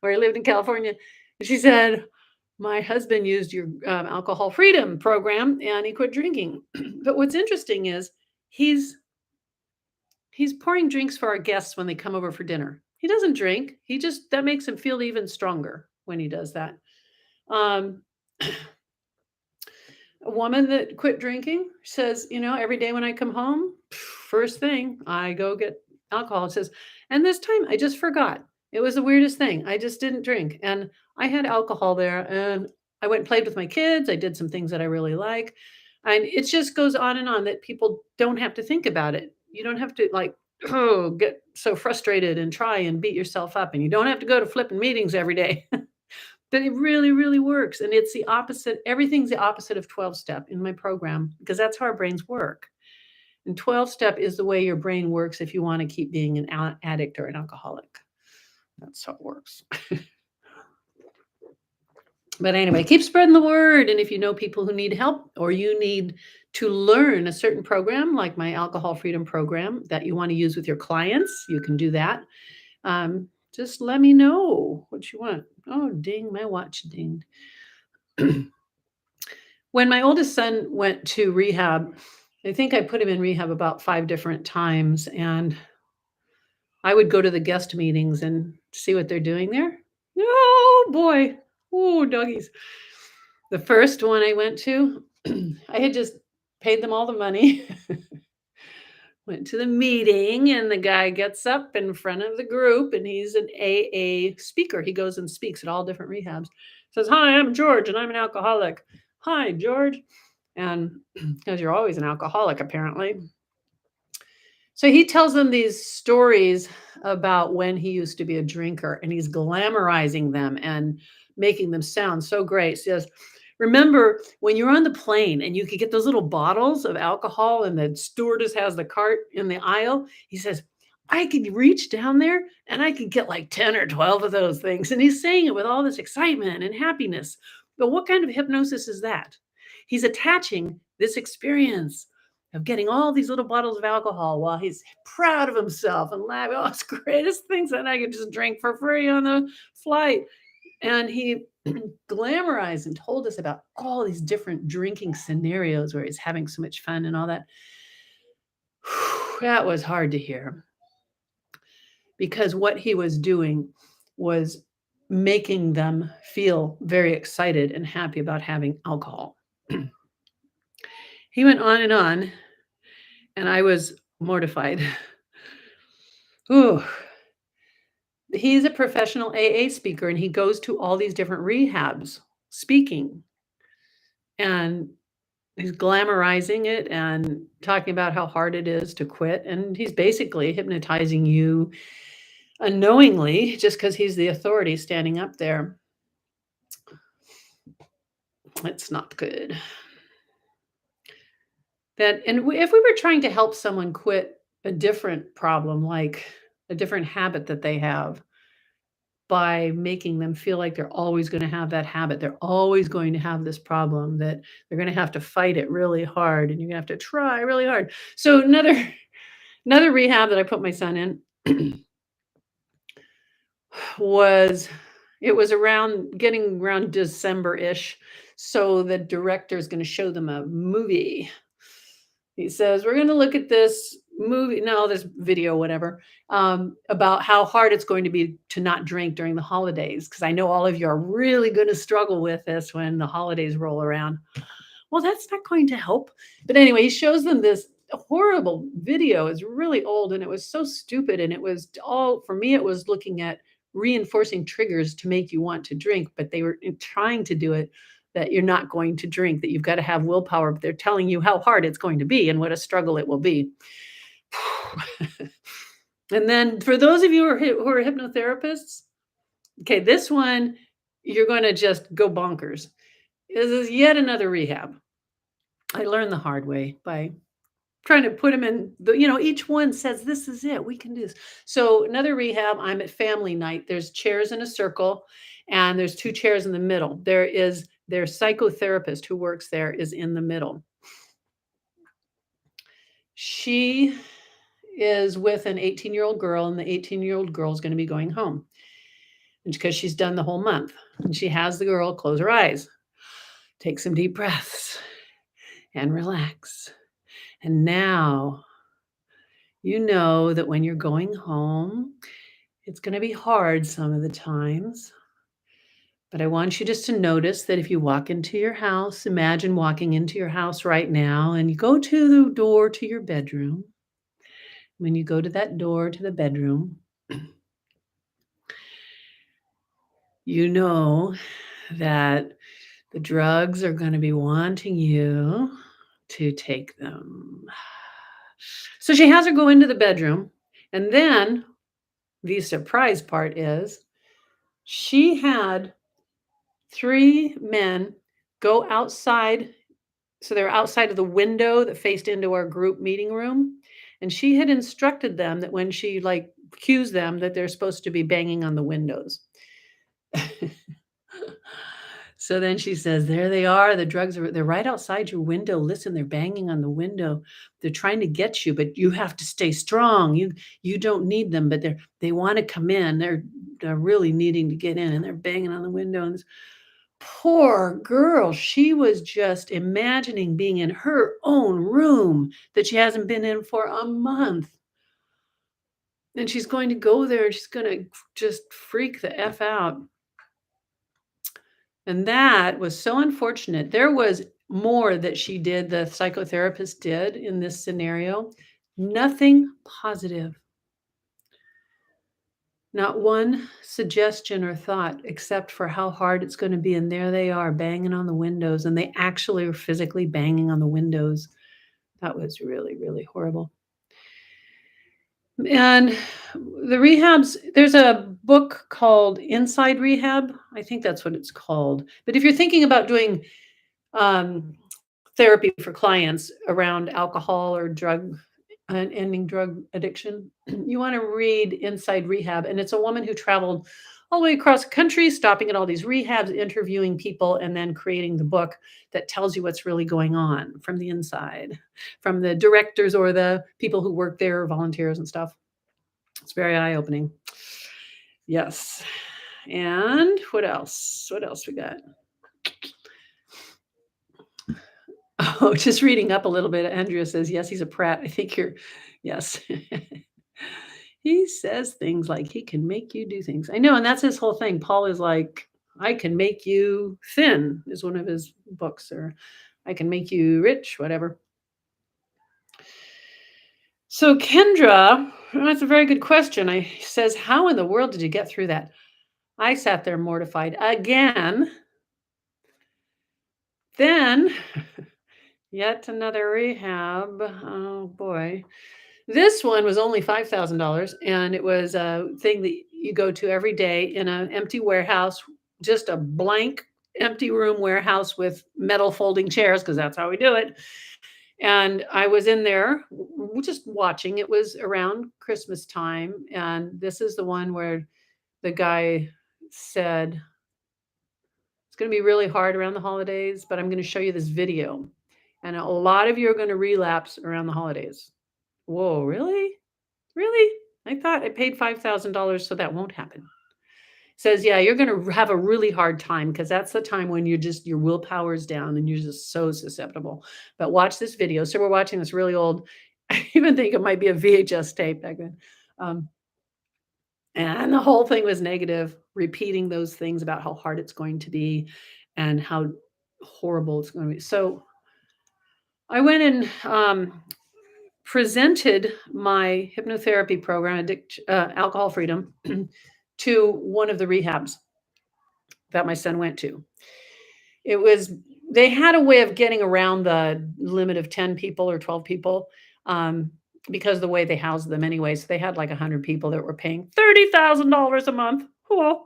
where I lived in California. And she said, my husband used your alcohol freedom program and he quit drinking. But what's interesting is he's pouring drinks for our guests when they come over for dinner. He doesn't drink. That makes him feel even stronger when he does that. Um, a woman that quit drinking says, every day when I come home, first thing I go get alcohol. It says, and this time I just forgot. It was the weirdest thing. I just didn't drink. And I had alcohol there and I went and played with my kids. I did some things that I really like. And it just goes on and on that people don't have to think about it. You don't have to get so frustrated and try and beat yourself up. And you don't have to go to flipping meetings every day. But it really, really works. And it's the opposite. Everything's the opposite of 12-step in my program because that's how our brains work. And 12-step is the way your brain works if you want to keep being an addict or an alcoholic. That's how it works. But anyway, keep spreading the word. And if you know people who need help or you need to learn a certain program, like my alcohol freedom program that you want to use with your clients, you can do that. Just let me know what you want. Oh, ding, my watch dinged. When my oldest son went to rehab, I think I put him in rehab about 5 different times, and I would go to the guest meetings and see what they're doing there. Oh, boy. Oh, doggies. The first one I went to, I had just paid them all the money. Went to the meeting, and the guy gets up in front of the group, and he's an AA speaker. He goes and speaks at all different rehabs. Says, hi, I'm George, and I'm an alcoholic. Hi, George. And because you're always an alcoholic, apparently. So he tells them these stories about when he used to be a drinker, and he's glamorizing them and making them sound so great. He says, "Remember when you're on the plane and you could get those little bottles of alcohol and the stewardess has the cart in the aisle?" He says, "I could reach down there and I could get like 10 or 12 of those things." And he's saying it with all this excitement and happiness. But what kind of hypnosis is that? He's attaching this experience of getting all these little bottles of alcohol while he's proud of himself and laughing. Oh, it's the greatest things that I could just drink for free on the flight. And he glamorized and told us about all these different drinking scenarios where he's having so much fun and all that. That was hard to hear because what he was doing was making them feel very excited and happy about having alcohol. He went on, and I was mortified. Ooh. He's a professional AA speaker, and he goes to all these different rehabs speaking, and he's glamorizing it and talking about how hard it is to quit, and he's basically hypnotizing you unknowingly just because he's the authority standing up there. It's not good. If we were trying to help someone quit a different problem, like a different habit that they have, by making them feel like they're always gonna have that habit. They're always going to have this problem, that they're gonna have to fight it really hard, and you're gonna have to try really hard. So another rehab that I put my son in was it was around getting around December-ish, so the director is gonna show them a movie. He says, "We're gonna look at this movie," no, this video, whatever, about how hard it's going to be to not drink during the holidays, because I know all of you are really gonna struggle with this when the holidays roll around. Well, that's not going to help. But anyway, he shows them this horrible video. It's really old and it was so stupid. And it was all, for me, it was looking at reinforcing triggers to make you want to drink, but they were trying to do it that you're not going to drink, that you've got to have willpower, but they're telling you how hard it's going to be and what a struggle it will be. And then for those of you who are hypnotherapists, okay, this one, you're going to just go bonkers. This is yet another rehab. I learned the hard way by trying to put them in each one says, "This is it. We can do this." So another rehab, I'm at family night. There's chairs in a circle, and there's 2 chairs in the middle. Their psychotherapist who works there is in the middle. She is with an 18-year-old girl, and the 18-year-old girl is gonna be going home. And because she's done the whole month, and she has the girl close her eyes, take some deep breaths, and relax. And now you know that when you're going home, it's going to be hard some of the times. But I want you just to notice that if you walk into your house, imagine walking into your house right now, and you go to the door to your bedroom. When you go to that door to the bedroom, you know that the drugs are going to be wanting you to take them. So she has her go into the bedroom, and then the surprise part is she had 3 men go outside. So they're outside of the window that faced into our group meeting room, and she had instructed them that when she, like, cues them that they're supposed to be banging on the windows. So then she says, "There they are, the drugs they're right outside your window. Listen, they're banging on the window. They're trying to get you, but you have to stay strong. You don't need them, but they wanna come in. They're really needing to get in, and they're banging on the window." And this poor girl, she was just imagining being in her own room that she hasn't been in for a month. And she's going to go there and she's gonna just freak the F out. And that was so unfortunate. There was more that she did, the psychotherapist did in this scenario. Nothing positive. Not one suggestion or thought except for how hard it's gonna be, and there they are banging on the windows, and they actually are physically banging on the windows. That was really, really horrible. And the rehabs, there's a book called Inside Rehab. I think that's what it's called. But if you're thinking about doing um, therapy for clients around alcohol or drug and ending drug addiction, you want to read Inside Rehab. And it's a woman who traveled all the way across the country, stopping at all these rehabs, interviewing people, and then creating the book that tells you what's really going on from the inside, from the directors or the people who work there, volunteers and stuff. It's very eye opening. Yes. And what else? What else we got? Oh, just reading up a little bit. Andrea says, yes, he's a prat. I think you're, yes. He says things like he can make you do things. I know. And that's his whole thing. Paul is like, I can make you thin, is one of his books, or I can make you rich, whatever. So, Kendra, that's a very good question. I says, how in the world did you get through that? I sat there mortified again. Then yet another rehab. Oh boy. This one was only $5,000 and it was a thing that you go to every day in an empty warehouse, just a blank empty room warehouse with metal folding chairs because that's how we do it. And I was in there just watching. It was around Christmas time and this is the one where the guy said, it's going to be really hard around the holidays, but I'm going to show you this video. And a lot of you are going to relapse around the holidays. Whoa, really? Really? I thought I paid $5,000 so that won't happen. Says, yeah, you're going to have a really hard time because that's the time when you're just, your willpower's down and you're just so susceptible. But watch this video. So we're watching this really old, I even think it might be a VHS tape back then. Um, and the whole thing was negative, repeating those things about how hard it's going to be and how horrible it's going to be. So I went and presented my hypnotherapy program, Alcohol Freedom, to one of the rehabs that my son went to. It was, they had a way of getting around the limit of 10 people or 12 people because of the way they housed them anyway. So they had like 100 people that were paying $30,000 a month, oh,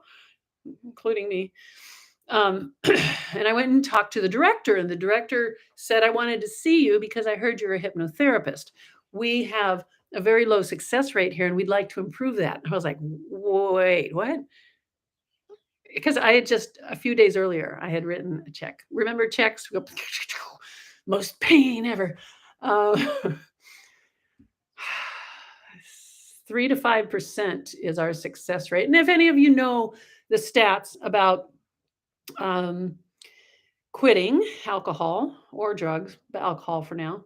including me. And I went and talked to the director, and the director said, I wanted to see you because I heard you're a hypnotherapist. We have a very low success rate here, and we'd like to improve that. And I was like, wait, what? Because I had just a few days earlier, I had written a check. Remember checks? Most pain ever. Uh, 3 to 5% is our success rate. And if any of you know the stats about quitting alcohol or drugs, but alcohol for now,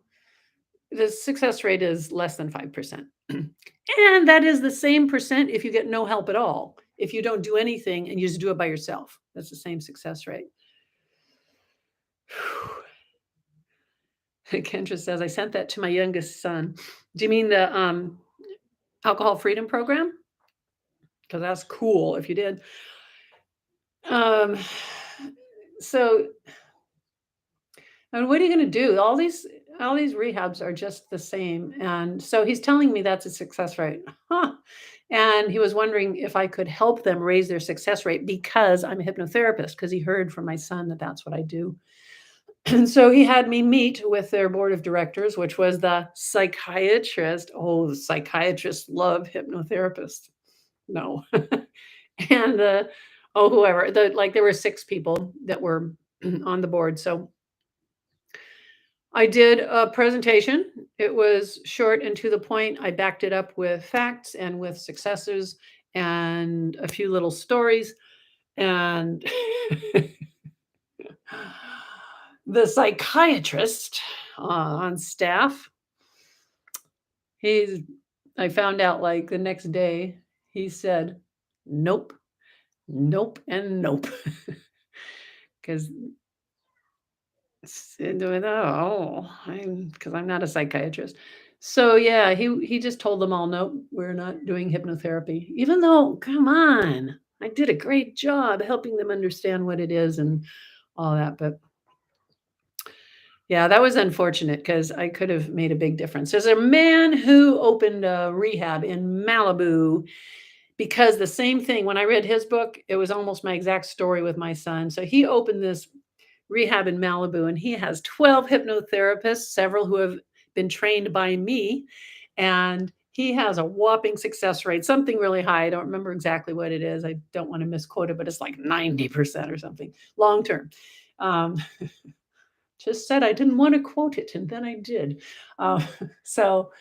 the success rate is less than 5%. And that is the same percent if you get no help at all. If you don't do anything and you just do it by yourself, that's the same success rate. Kendra says, I sent that to my youngest son. Do you mean the alcohol freedom program? Because that's cool if you did. So, and what are you going to do? All these rehabs are just the same. And so he's telling me that's a success rate. Huh. And he was wondering if I could help them raise their success rate because I'm a hypnotherapist, because he heard from my son that that's what I do. And so he had me meet with their board of directors, which was the psychiatrist. Oh, the psychiatrists love hypnotherapists. No. And whoever, there were 6 people that were on the board. So I did a presentation. It was short and to the point. I backed it up with facts and with successes and a few little stories. And the psychiatrist on staff, I found out like the next day, he said, nope, nope, and nope. Because because I'm not a psychiatrist. So yeah, he just told them all, nope, we're not doing hypnotherapy. Even though, come on, I did a great job helping them understand what it is and all that. But Yeah, that was unfortunate because I could have made a big difference. There's a man who opened a rehab in Malibu because the same thing, when I read his book, it was almost my exact story with my son. So he opened this rehab in Malibu, and he has 12 hypnotherapists, several who have been trained by me, and he has a whopping success rate, something really high. I don't remember exactly what it is. I don't want to misquote it, but it's like 90% or something long term. Um, just said I didn't want to quote it, and then I did. Uh, so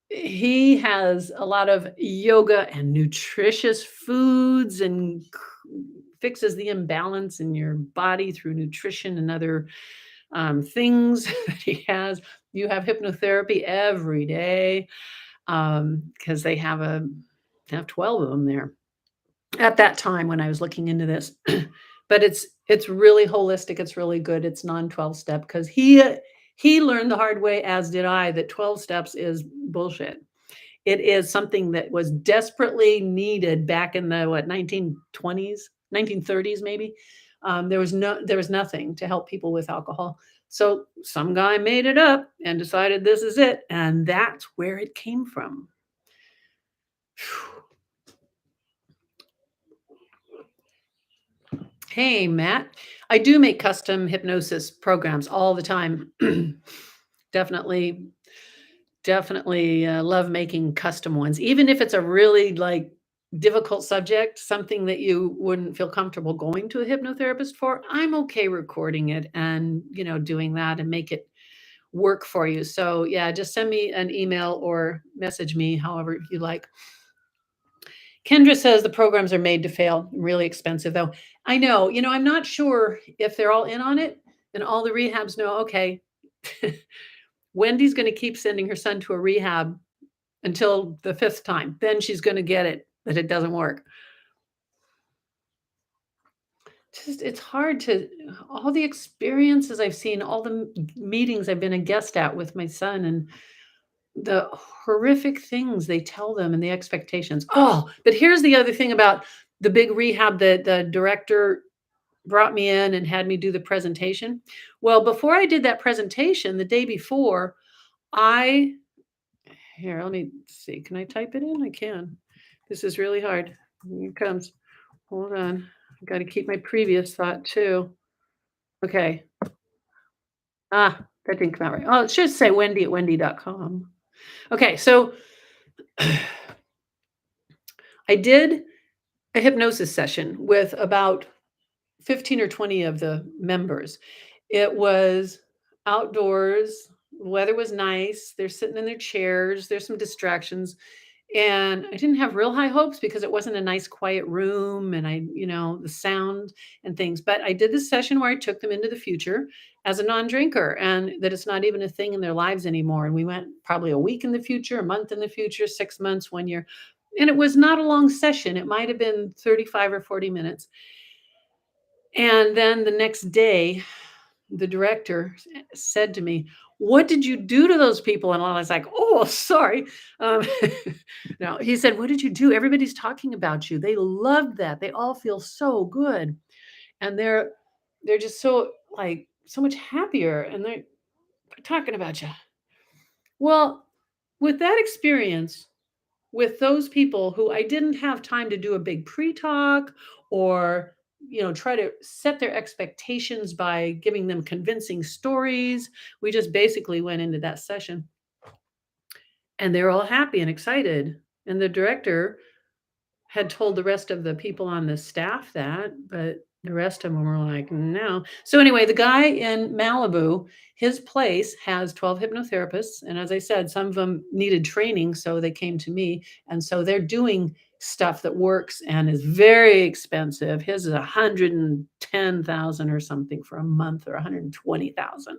he has a lot of yoga and nutritious foods and fixes the imbalance in your body through nutrition and other things that he has. You have hypnotherapy every day because they have 12 of them there at that time when I was looking into this. But it's really holistic. It's really good. It's non 12 step because he learned the hard way, as did I, that 12 steps is bullshit. It is something that was desperately needed back in the what 1920s, 1930s maybe. There was nothing to help people with alcohol. So some guy made it up and decided this is it, and that's where it came from. Hey, Matt. I do make custom hypnosis programs all the time. Definitely, definitely love making custom ones, even if it's a really like difficult subject, something that you wouldn't feel comfortable going to a hypnotherapist for. I'm okay recording it and doing that and make it work for you. So yeah, just send me an email or message me, however you like. Kendra says the programs are made to fail. Really expensive though. I know. I'm not sure if they're all in on it and all the rehabs know, okay, Wendy's going to keep sending her son to a rehab until the fifth time. Then she's going to get it that it doesn't work. Just it's hard to all the experiences I've seen, all the meetings I've been a guest at with my son and the horrific things they tell them and the expectations. Oh, but here's the other thing about the big rehab that the director brought me in and had me do the presentation. Well, before I did that presentation, the day before, I here, let me see. Can I type it in? I can. This is really hard. Here it comes. Hold on. I got to keep my previous thought too. Okay. That didn't come out right. Oh, it should say Wendy at wendy.com. Okay, so I did a hypnosis session with about 15 or 20 of the members. It was outdoors, weather was nice, they're sitting in their chairs, there's some distractions, and I didn't have real high hopes because it wasn't a nice quiet room and the sound and things, but I did this session where I took them into the future as a non-drinker and that it's not even a thing in their lives anymore, and we went probably a week in the future, a month in the future, 6 months, 1 year, and it was not a long session. It might have been 35 or 40 minutes. And then the next day, the director said to me, "What did you do to those people?" And I was like, "Oh, sorry." Um, no, he said, "What did you do? Everybody's talking about you. They loved that. They all feel so good, and they're just so like so much happier, and they're talking about you." Well, with that experience, with those people who I didn't have time to do a big pre-talk or try to set their expectations by giving them convincing stories. We just basically went into that session and they were all happy and excited. And the director had told the rest of the people on the staff that, but the rest of them were like, no. So anyway, the guy in Malibu, his place has 12 hypnotherapists. And as I said, some of them needed training, so they came to me. And so they're doing stuff that works and is very expensive. His is 110,000 or something for a month, or 120,000.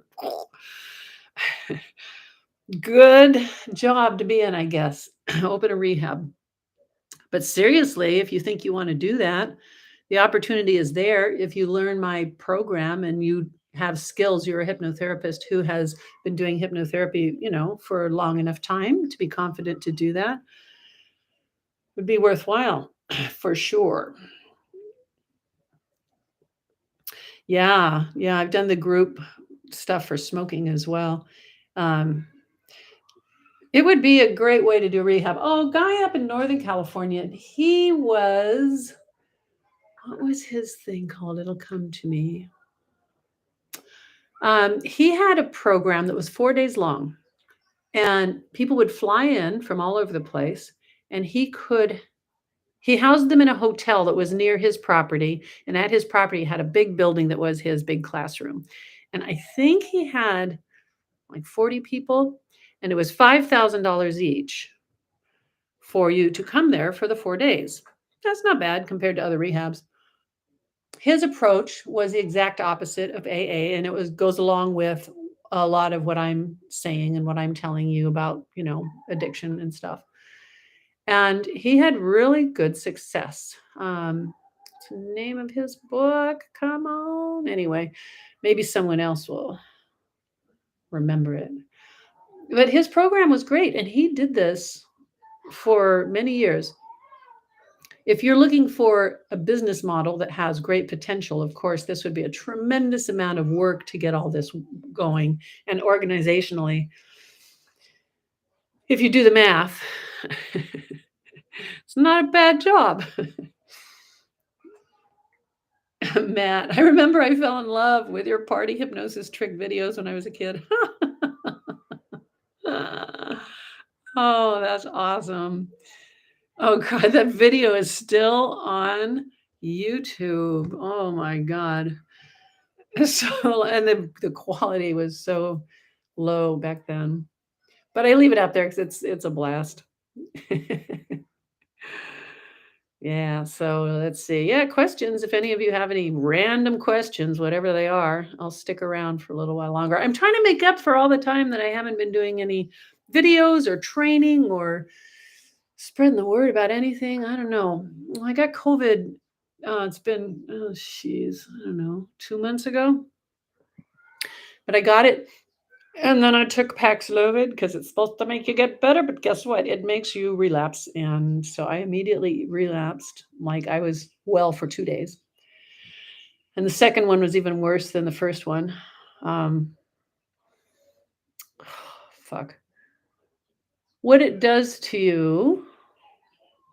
Good job to be in, I guess. Open a rehab. But seriously, if you think you want to do that, the opportunity is there. If you learn my program and you have skills, you're a hypnotherapist who has been doing hypnotherapy, for a long enough time to be confident to do that, would be worthwhile for sure. Yeah. Yeah. I've done the group stuff for smoking as well. Um, it would be a great way to do rehab. Oh, guy up in Northern California, what was his thing called? It'll come to me. He had a program that was 4 days long, and people would fly in from all over the place, and he housed them in a hotel that was near his property, and at his property had a big building that was his big classroom. And I think he had like 40 people, and it was $5,000 each for you to come there for the 4 days. That's not bad compared to other rehabs. His approach was the exact opposite of AA, and it goes along with a lot of what I'm saying and what I'm telling you about, addiction and stuff. And he had really good success. What's the name of his book? Come on. Anyway, maybe someone else will remember it. But his program was great, and he did this for many years. If you're looking for a business model that has great potential, of course, this would be a tremendous amount of work to get all this going. And organizationally, if you do the math, it's not a bad job. Matt, I remember I fell in love with your party hypnosis trick videos when I was a kid. Oh, that's awesome. Oh god, that video is still on YouTube. Oh my god. So, and the quality was so low back then. But I leave it out there because it's a blast. Yeah, so let's see. Yeah, questions. If any of you have any random questions, whatever they are, I'll stick around for a little while longer. I'm trying to make up for all the time that I haven't been doing any videos or training or spreading the word about anything. I don't know. I got COVID. It's been, oh, jeez, I don't know, 2 months ago. But I got it. And then I took Paxlovid because it's supposed to make you get better. But guess what? It makes you relapse. And so I immediately relapsed. Like I was well for 2 days. And the second one was even worse than the first one. Fuck. What it does to you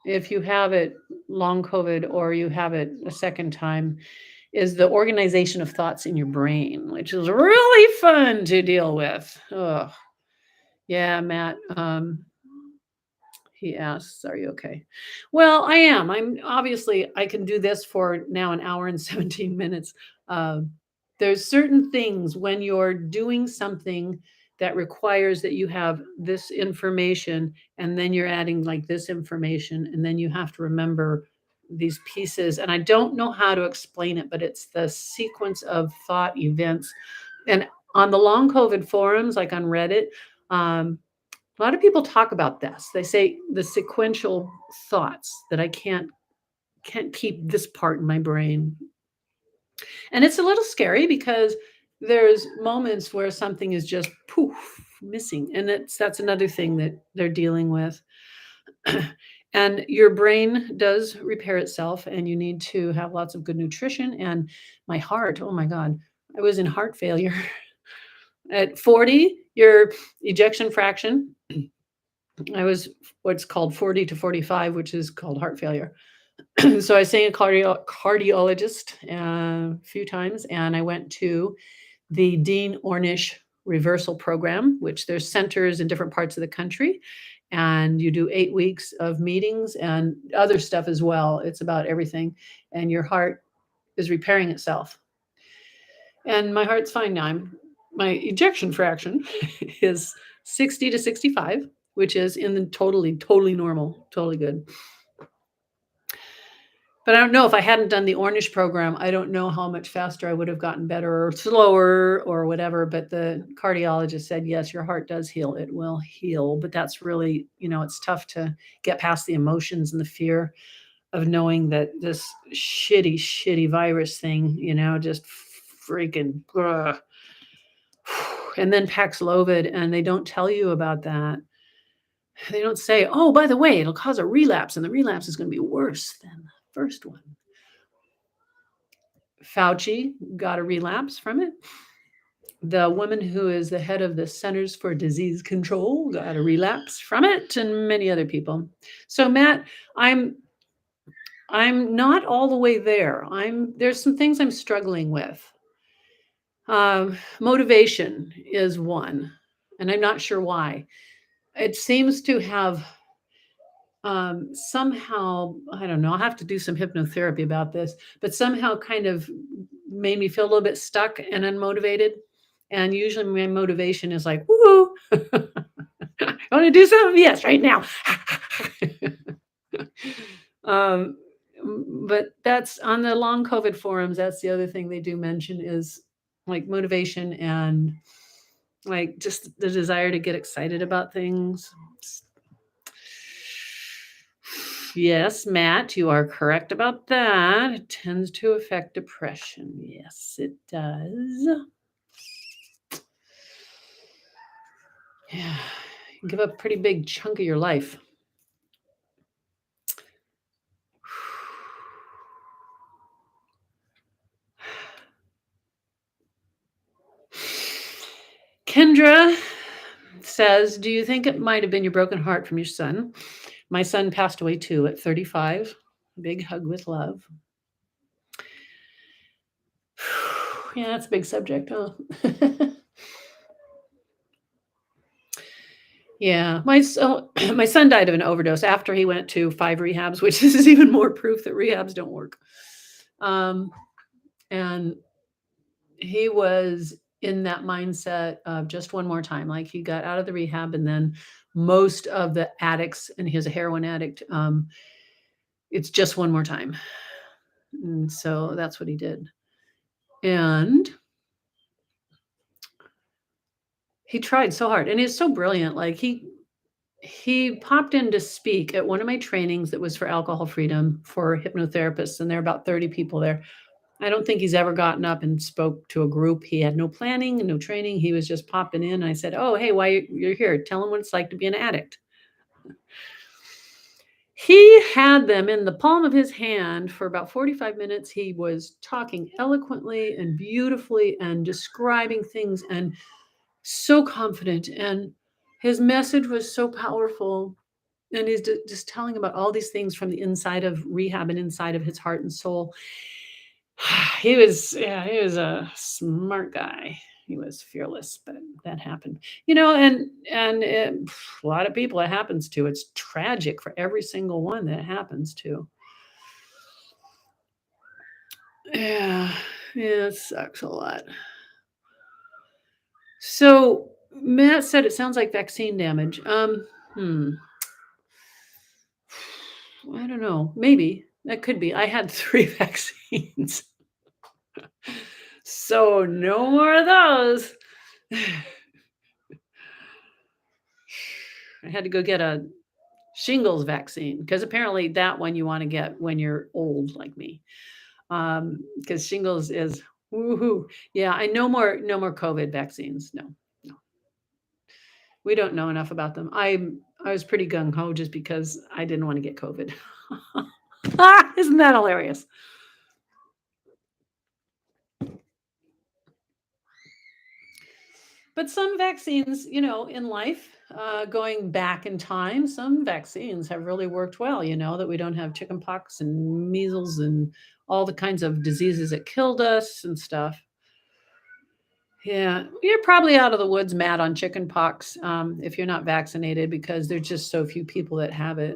if you have it long COVID or you have it a second time is the organization of thoughts in your brain, which is really fun to deal with. Ugh. Yeah, Matt. He asks, "Are you okay?" Well, I am. I can do this for now an hour and 17 minutes. Uh, there's certain things when you're doing something that requires that you have this information, and then you're adding like this information, and then you have to remember these pieces. And I don't know how to explain it, but it's the sequence of thought events. And on the long COVID forums, like on Reddit, a lot of people talk about this. They say the sequential thoughts that I can't keep this part in my brain. And it's a little scary because there's moments where something is just poof missing. And that's another thing that they're dealing with. And your brain does repair itself, and you need to have lots of good nutrition. And my heart, oh my God, I was in heart failure. At 40, your ejection fraction, I was what's called 40 to 45, which is called heart failure. So I sang a cardiologist a few times, and I went to the Dean Ornish reversal program, which there's centers in different parts of the country. And you do 8 weeks of meetings and other stuff as well. It's about everything. And your heart is repairing itself. And my heart's fine now. My ejection fraction is 60 to 65, which is in the totally normal, totally good. But I don't know if I hadn't done the Ornish program, I don't know how much faster I would have gotten better or slower or whatever. But the cardiologist said, yes, your heart does heal. It will heal. But that's really, it's tough to get past the emotions and the fear of knowing that this shitty virus thing, just freaking. Ugh. And then Paxlovid, and they don't tell you about that. They don't say, oh, by the way, it'll cause a relapse, and the relapse is going to be worse than the first one. Fauci got a relapse from it. The woman who is the head of the Centers for Disease Control got a relapse from it, and many other people. So, Matt, I'm I'm not all the way there. There's some things I'm struggling with. Motivation is one, and I'm not sure why. It seems to have somehow, I don't know, I'll have to do some hypnotherapy about this, but somehow kind of made me feel a little bit stuck and unmotivated. And usually my motivation is like, woo, I want to do something. Yes, right now. um, but that's on the long COVID forums. That's the other thing they do mention is like motivation and like just the desire to get excited about things. Yes, Matt, you are correct about that. It tends to affect depression. Yes, it does. Yeah, give up a pretty big chunk of your life. Kendra says, do you think it might have been your broken heart from your son? My son passed away too at 35. Big hug with love. Yeah, that's a big subject, huh? Yeah, my son died of an overdose after he went to 5 rehabs, which is even more proof that rehabs don't work. And he was in that mindset of just one more time. Like he got out of the rehab, and then most of the addicts, and he was a heroin addict, it's just one more time. And so that's what he did. And he tried so hard, and he's so brilliant. Like he popped in to speak at one of my trainings that was for alcohol freedom for hypnotherapists, and there are about 30 people there. I don't think he's ever gotten up and spoke to a group. He had no planning and no training. He was just popping in. I said, "Oh, hey, why you're here? Tell him what it's like to be an addict." He had them in the palm of his hand for about 45 minutes. He was talking eloquently and beautifully and describing things and so confident. And his message was so powerful. And he's just telling about all these things from the inside of rehab and inside of his heart and soul. He was a smart guy. He was fearless, but that happened. A lot of people it happens to. It's tragic for every single one that it happens to. Yeah, yeah, it sucks a lot. So Matt said it sounds like vaccine damage. I don't know. Maybe that could be. I had 3 vaccines. So no more of those. I had to go get a shingles vaccine because apparently that one you want to get when you're old like me. Because shingles is woohoo. Yeah, no more COVID vaccines. No, no. We don't know enough about them. I was pretty gung ho just because I didn't want to get COVID. Isn't that hilarious? But some vaccines, in life, going back in time, some vaccines have really worked well, that we don't have chickenpox and measles and all the kinds of diseases that killed us and stuff. Yeah, you're probably out of the woods mad on chickenpox if you're not vaccinated because there's just so few people that have it.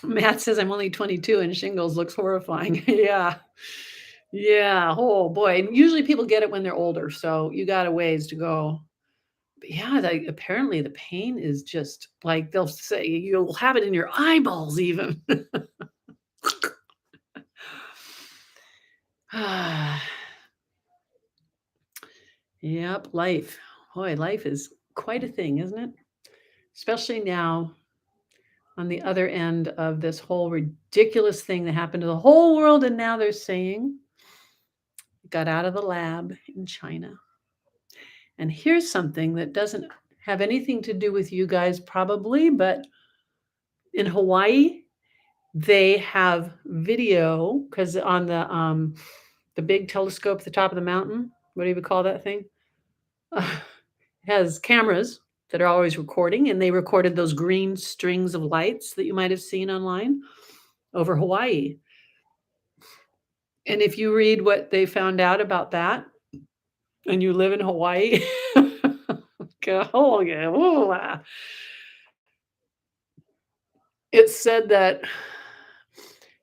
Matt says I'm only 22 and shingles looks horrifying. Yeah. Yeah. Oh boy. And usually people get it when they're older, so you got a ways to go. But yeah, apparently the pain is just like they'll say you'll have it in your eyeballs even. Yep, life. Boy, life is quite a thing, isn't it? Especially now on the other end of this whole ridiculous thing that happened to the whole world, and now they're saying it got out of the lab in China. And here's something that doesn't have anything to do with you guys probably, but in Hawaii, they have video because on the big telescope at the top of the mountain, what do you call that thing? Has cameras that are always recording, and they recorded those green strings of lights that you might have seen online over Hawaii. And if you read what they found out about that and you live in Hawaii, go, oh, yeah, ooh, it said that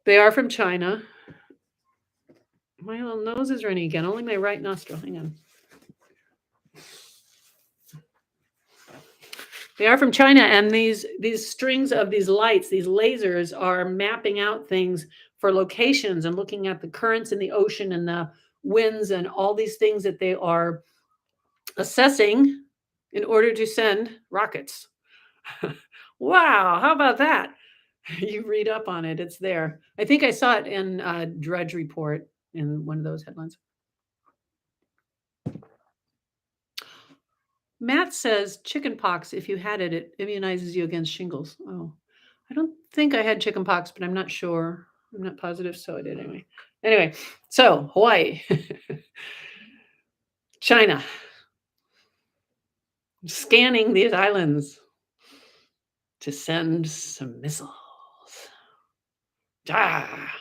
they are from China. My little nose is running again, only my right nostril. Hang on. They are from China, and these strings of these lights, these lasers, are mapping out things for locations and looking at the currents in the ocean and the winds and all these things that they are assessing in order to send rockets. Wow, how about that? You read up on it, it's there. I think I saw it in Drudge Report in one of those headlines. Matt says chickenpox, if you had it, it immunizes you against shingles. Oh, I don't think I had chickenpox, but I'm not sure. I'm not positive, so I did anyway. Anyway, so Hawaii, China, scanning these islands to send some missiles. Ah,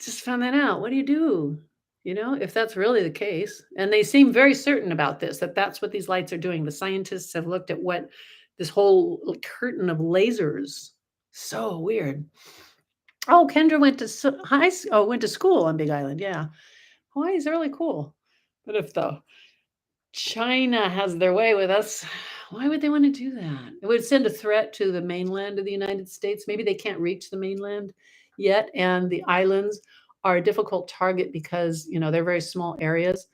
just found that out. What do you do? You know, if that's really the case, and they seem very certain about this, that that's what these lights are doing. The scientists have looked at what this whole curtain of lasers. So weird. Oh, Kendra went to went to school on Big Island. Yeah, Hawaii is really cool. But if the China has their way with us, why would they want to do that? It would send a threat to the mainland of the United States. Maybe they can't reach the mainland yet, and the islands are a difficult target because they're very small areas.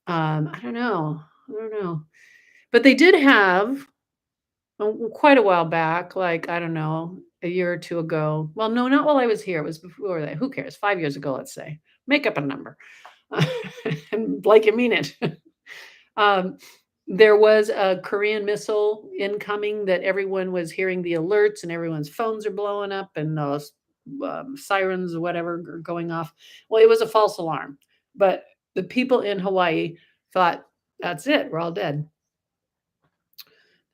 I don't know. I don't know. But they did have quite a while back, like I don't know, a year or two ago. Well, no, not while I was here. It was before that. Who cares? 5 years ago, let's say. Make up a number, and like you mean it. Um, there was a Korean missile incoming that everyone was hearing the alerts and everyone's phones are blowing up and those sirens or whatever are going off. Well, it was a false alarm, but the people in Hawaii thought, that's it, we're all dead.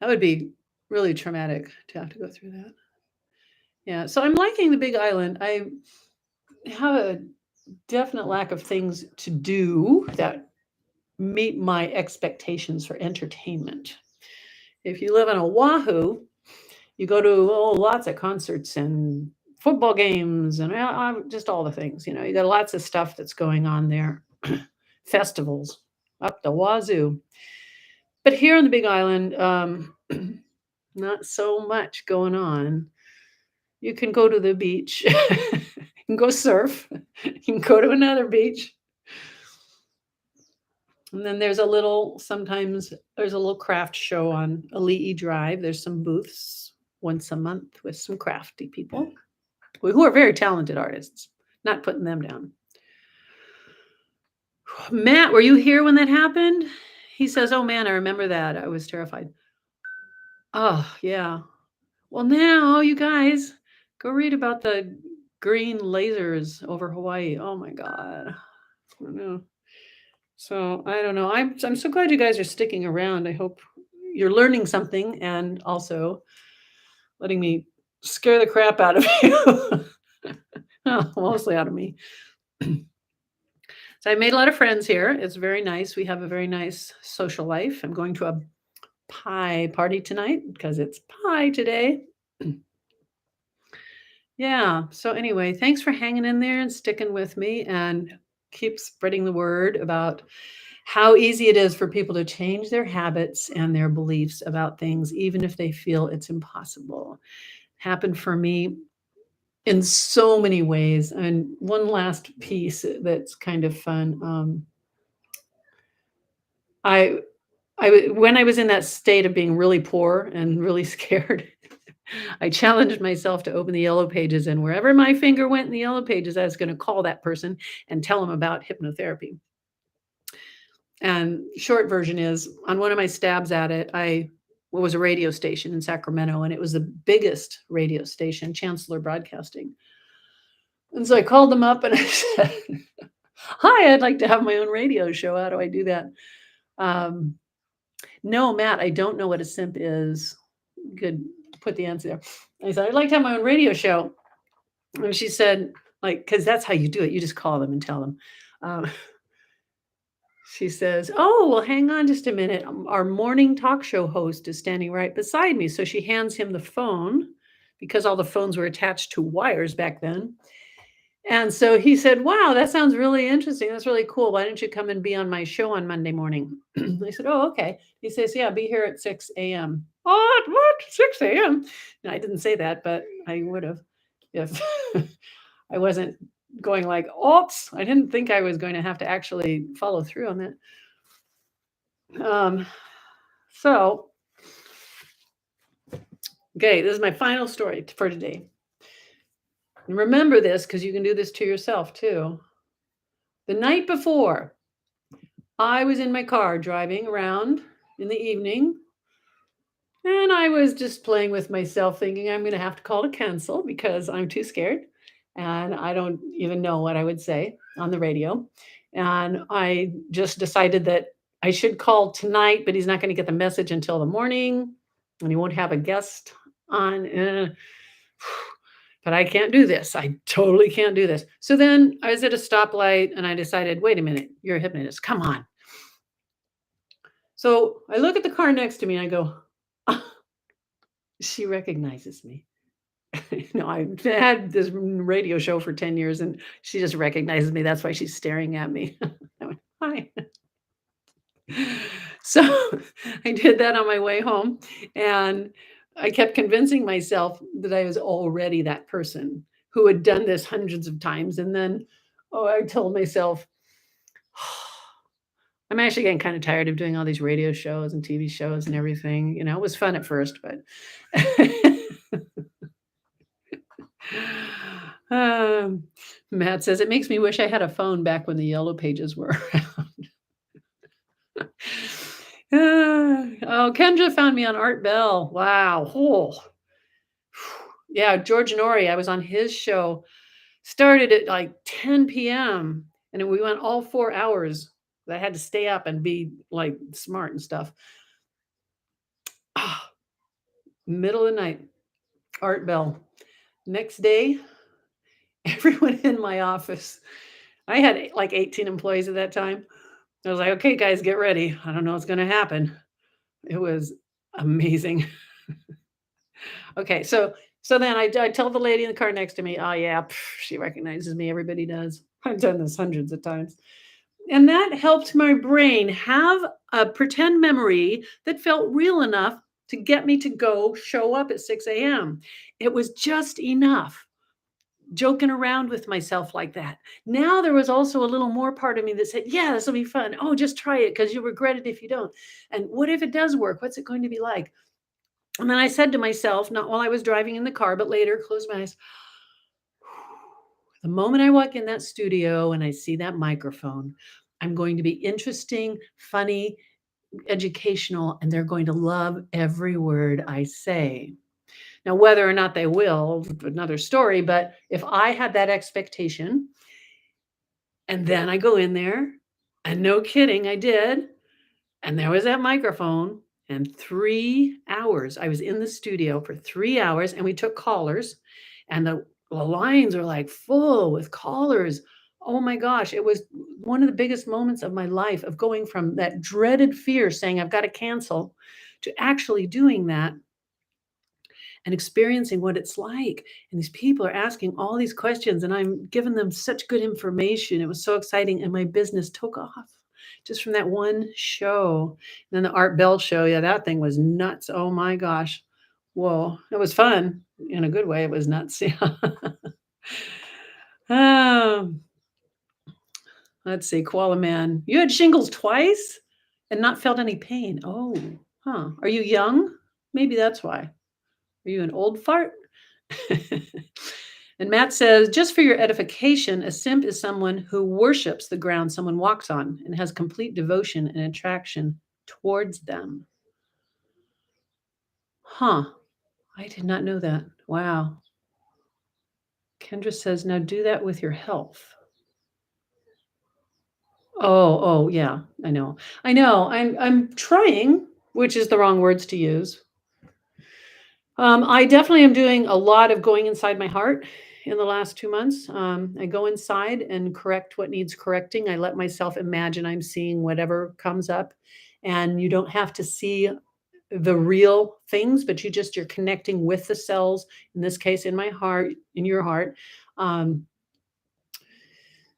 That would be really traumatic to have to go through that. Yeah, so I'm liking the Big Island. I have a definite lack of things to do that meet my expectations for entertainment. If you live in Oahu, you go to lots of concerts and football games and just all the things. You got lots of stuff that's going on there, festivals up the wazoo. But here on the Big Island, not so much going on. You can go to the beach, you can go surf, you can go to another beach. And then sometimes there's a little craft show on Ali'i Drive. There's some booths once a month with some crafty people who are very talented artists, not putting them down. Matt, were you here when that happened? He says, oh man, I remember that. I was terrified. Oh, yeah. Well, now you guys go read about the green lasers over Hawaii. Oh my God. I don't know. So I don't know. I'm so glad you guys are sticking around. I hope you're learning something and also letting me scare the crap out of you. Oh, mostly out of me. So I made a lot of friends here. It's very nice. We have a very nice social life. I'm going to a pie party tonight because it's pie today. Yeah. So anyway, thanks for hanging in there and sticking with me and keep spreading the word about how easy it is for people to change their habits and their beliefs about things, even if they feel it's impossible. Happened for me in so many ways. And one last piece that's kind of fun. When I was in that state of being really poor and really scared, I challenged myself to open the yellow pages, and wherever my finger went in the yellow pages, I was going to call that person and tell them about hypnotherapy. And short version is, on one of my stabs at it, was a radio station in Sacramento, and it was the biggest radio station, Chancellor Broadcasting. And so I called them up and I said, Hi, I'd like to have my own radio show. How do I do that? Um, no, Matt, I don't know what a simp is. Good, put the answer there. I said, I'd like to have my own radio show. And she said, like, because that's how you do it. You just call them and tell them. Um, she says, "Oh, well, hang on just a minute. Our morning talk show host is standing right beside me." So she hands him the phone because all the phones were attached to wires back then. And so he said, "Wow, that sounds really interesting. That's really cool. Why don't you come and be on my show on Monday morning?" I said, "Oh, okay." He says, "Yeah, be here at 6 a.m." What? 6 a.m.? And I didn't say that, but I would have if I wasn't going like, oops, I didn't think I was going to have to actually follow through on that. So, okay, this is my final story for today. And remember this because you can do this to yourself too. The night before, I was in my car driving around in the evening, and I was just playing with myself, thinking I'm going to have to call to cancel because I'm too scared. And I don't even know what I would say on the radio. And I just decided that I should call tonight, but he's not going to get the message until the morning, and he won't have a guest on. But I can't do this. I totally can't do this. So then I was at a stoplight and I decided, wait a minute, you're a hypnotist. Come on. So I look at the car next to me and I go, "Ah, she recognizes me." No, I've had this radio show for 10 years and she just recognizes me. That's why she's staring at me. I went, "Hi." So I did that on my way home and I kept convincing myself that I was already that person who had done this hundreds of times. And then, oh, I told myself, I'm actually getting kind of tired of doing all these radio shows and TV shows and everything. It was fun at first, but um, Matt says it makes me wish I had a phone back when the yellow pages were around. Oh, Kendra found me on Art Bell. Wow. Oh, yeah, George Norrie. I was on his show. Started at like 10 p.m. and we went all 4 hours. I had to stay up and be like smart and stuff. Ah, middle of the night, Art Bell. Next day, everyone in my office, I had like 18 employees at that time. I was like, okay, guys, get ready. I don't know what's going to happen. It was amazing. Okay, so then I tell the lady in the car next to me, oh yeah, she recognizes me. Everybody does. I've done this hundreds of times. And that helped my brain have a pretend memory that felt real enough to get me to go show up at 6 a.m. It was just enough joking around with myself like that. Now there was also a little more part of me that said, yeah, this will be fun. Oh, just try it because you'll regret it if you don't. And what if it does work? What's it going to be like? And then I said to myself, not while I was driving in the car, but later, close my eyes. The moment I walk in that studio and I see that microphone, I'm going to be interesting, funny, educational, and they're going to love every word I say. Now, whether or not they will, another story, but if I had that expectation, and then I go in there, and no kidding, I did, and there was that microphone, and 3 hours, I was in the studio for 3 hours, and we took callers, and the lines are, like, full with callers. Oh my gosh, it was one of the biggest moments of my life of going from that dreaded fear saying, "I've gotta cancel," to actually doing that and experiencing what it's like. And these people are asking all these questions, and I'm giving them such good information. It was so exciting, and my business took off just from that one show. And then the Art Bell show, yeah, that thing was nuts. Oh my gosh. Whoa, it was fun in a good way. It was nuts. Yeah. um, let's see, Koala Man. You had shingles twice and not felt any pain. Oh, huh. Are you young? Maybe that's why. Are you an old fart? And Matt says, just for your edification, a simp is someone who worships the ground someone walks on and has complete devotion and attraction towards them. Huh. I did not know that. Wow. Kendra says, now do that with your health. Oh, yeah, I know. I know, I'm trying, which is the wrong words to use. I definitely am doing a lot of going inside my heart in the last 2 months. I go inside and correct what needs correcting. I let myself imagine I'm seeing whatever comes up, and you don't have to see the real things, but you're connecting with the cells, in this case, in my heart, in your heart. Um,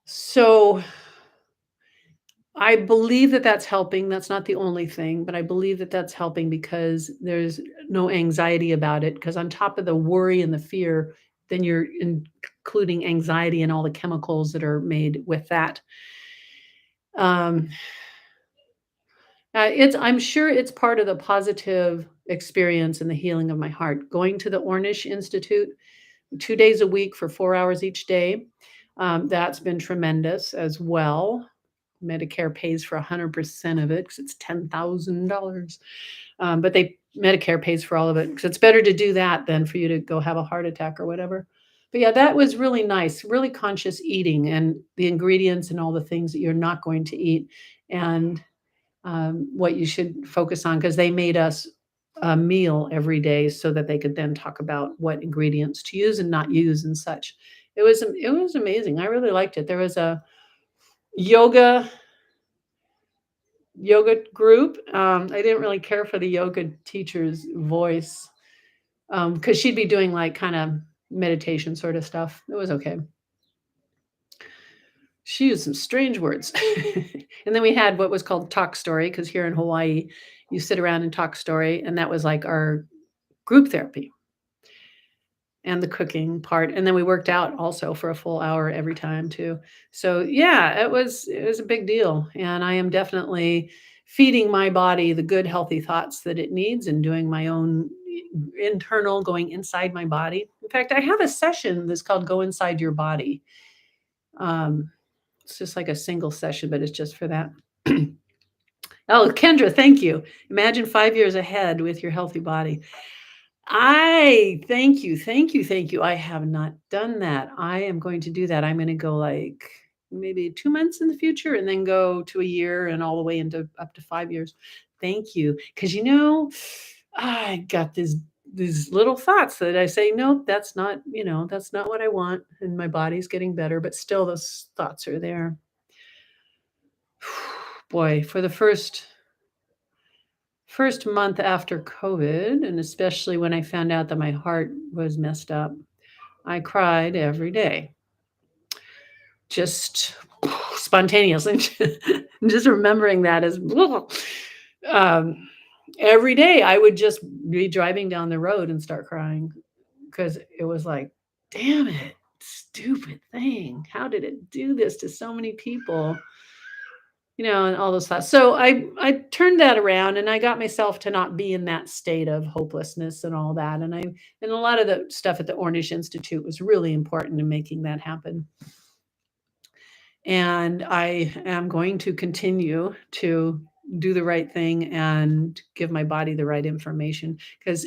so I believe that that's helping. That's not the only thing, but I believe that that's helping because there's no anxiety about it. Because on top of the worry and the fear, then you're including anxiety and all the chemicals that are made with that. Um, I'm sure it's part of the positive experience and the healing of my heart. Going to the Ornish Institute 2 days a week for 4 hours each day, that's been tremendous as well. Medicare pays for 100% of it because it's $10,000. But they Medicare pays for all of it because it's better to do that than for you to go have a heart attack or whatever. But yeah, that was really nice, really conscious eating and the ingredients and all the things that you're not going to eat and what you should focus on because they made us a meal every day so that they could then talk about what ingredients to use and not use and such. It was amazing. I really liked it. There was a yoga yoga group. I didn't really care for the yoga teacher's voice because she'd be doing like kind of meditation sort of stuff. It was okay. She used some strange words. And then we had what was called talk story because here in Hawaii, you sit around and talk story, and that was like our group therapy and the cooking part. And then we worked out also for a full hour every time too. So yeah, it was a big deal. And I am definitely feeding my body the good healthy thoughts that it needs and doing my own internal going inside my body. In fact, I have a session that's called Go Inside Your Body. Um, it's just like a single session, but it's just for that. Oh, Kendra, thank you. Imagine 5 years ahead with your healthy body. I thank you, thank you, thank you. I have not done that. I am going to do that. I'm gonna go, like, maybe 2 months in the future and then go to a year and all the way into up to 5 years. Thank you, because I got these little thoughts that I say, "Nope, that's not, that's not what I want," and my body's getting better, but still those thoughts are there. Boy, for the first month after COVID, and especially when I found out that my heart was messed up, I cried every day, just spontaneously. Just remembering that as um, every day I would just be driving down the road and start crying because it was like, damn it, stupid thing. How did it do this to so many people? And all those thoughts. So I turned that around and I got myself to not be in that state of hopelessness and all that. And a lot of the stuff at the Ornish Institute was really important in making that happen. And I am going to continue to do the right thing and give my body the right information because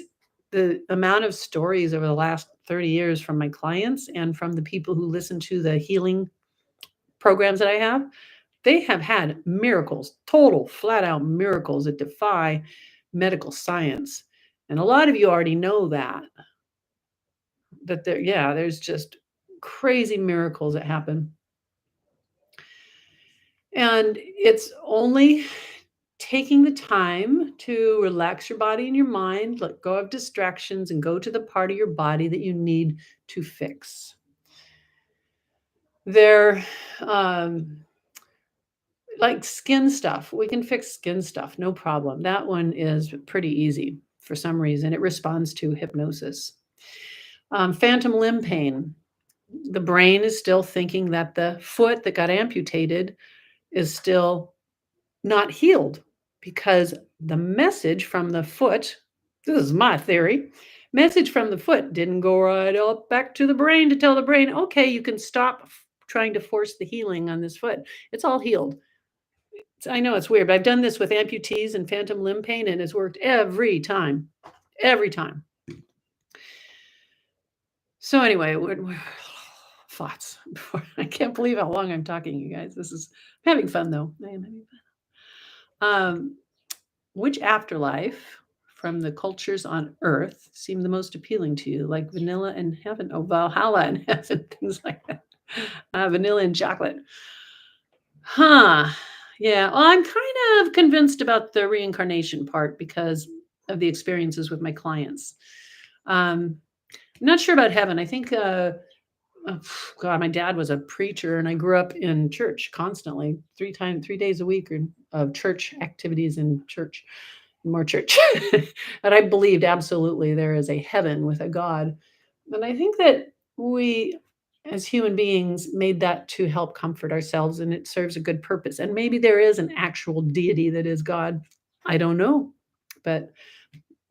the amount of stories over the last 30 years from my clients and from the people who listen to the healing programs that I have, they have had miracles, total flat out miracles that defy medical science. And a lot of you already know that there's just crazy miracles that happen. And it's only taking the time to relax your body and your mind, let go of distractions, and go to the part of your body that you need to fix. There, um, like skin stuff, we can fix skin stuff, no problem. That one is pretty easy for some reason. It responds to hypnosis. Phantom limb pain. The brain is still thinking that the foot that got amputated is still not healed because the message from the foot, this is my theory, message from the foot didn't go right up back to the brain to tell the brain, okay, you can stop trying to force the healing on this foot. It's all healed. I know it's weird, but I've done this with amputees and phantom limb pain, and it's worked every time. Every time. So anyway, thoughts before I can't believe how long I'm talking, you guys. I'm having fun though. I am having fun. Which afterlife from the cultures on Earth seem the most appealing to you? Like vanilla and heaven, oh Valhalla and heaven, things like that. Vanilla and chocolate. Huh. Yeah. Well, I'm kind of convinced about the reincarnation part because of the experiences with my clients. Um, I'm not sure about heaven. I think Oh, God, my dad was a preacher, and I grew up in church constantly, 3 days a week of church activities in church, more church. And I believed absolutely there is a heaven with a God. And I think that we, as human beings, made that to help comfort ourselves, and it serves a good purpose. And maybe there is an actual deity that is God. I don't know, but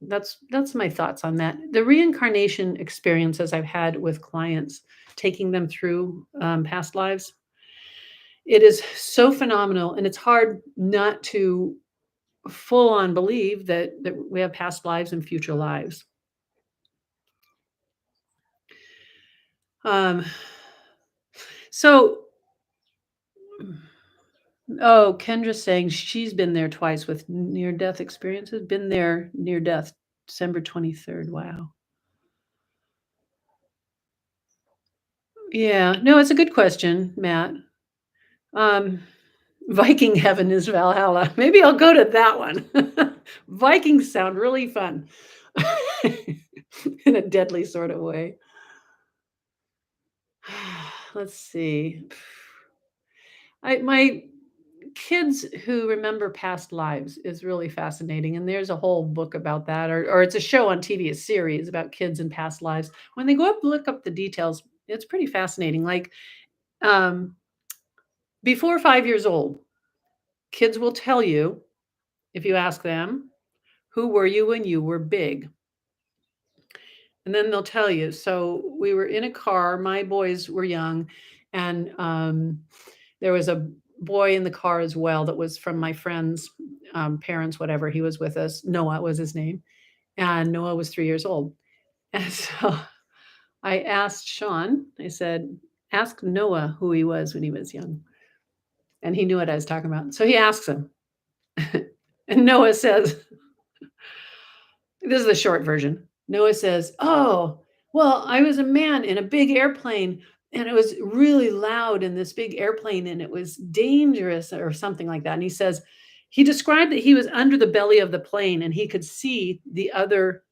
that's my thoughts on that. The reincarnation experiences I've had with clients, taking them through past lives, it is so phenomenal, and it's hard not to full on believe that we have past lives and future lives. Um, so, oh, Kendra's saying she's been there twice with near death experiences. Been there near death, December 23rd. Wow. Yeah, no, it's a good question, Matt. Um, Viking heaven is Valhalla. Maybe I'll go to that one. Vikings sound really fun in a deadly sort of way. Let's see. My kids who remember past lives is really fascinating, and there's a whole book about that, or it's a show on TV, a series about kids and past lives. When they go up, look up the details, it's pretty fascinating. Like um, before 5 years old, kids will tell you if you ask them, "Who were you when you were big?" And then they'll tell you. So we were in a car, my boys were young, and there was a boy in the car as well that was from my friend's parents, whatever. He was with us. Noah was his name. And Noah was 3 years old. And so I asked Sean, I said, ask Noah who he was when he was young. And he knew what I was talking about. So he asks him. And Noah says, this is the short version. Noah says, "Oh, well, I was a man in a big airplane, and it was really loud in this big airplane, and it was dangerous," or something like that. And he says, he described that he was under the belly of the plane and he could see the other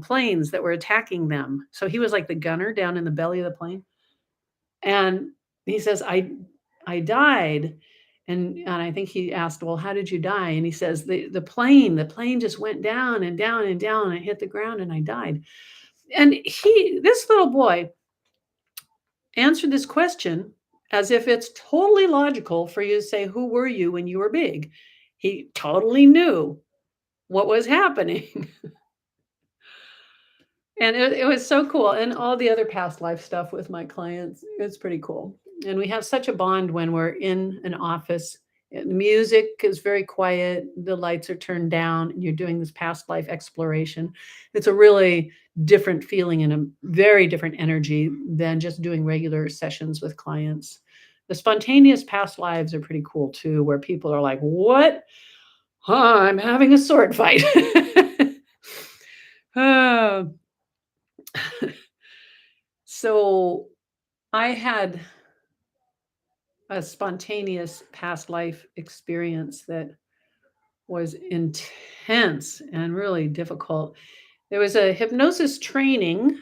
planes that were attacking them. So he was like the gunner down in the belly of the plane. And he says, I died. And I think he asked, well, how did you die? And he says, the plane just went down and down and down, and I hit the ground and I died. And this little boy answered this question as if it's totally logical for you to say, who were you when you were big? He totally knew what was happening. And it was so cool, and all the other past life stuff with my clients, it's pretty cool. And we have such a bond when we're in an office. The music is very quiet, the lights are turned down, and you're doing this past life exploration. It's a really different feeling and a very different energy than just doing regular sessions with clients. The spontaneous past lives are pretty cool too, where people are like, "What? Huh, I'm having a sword fight." Oh. So I had a spontaneous past life experience that was intense and really difficult. There was a hypnosis training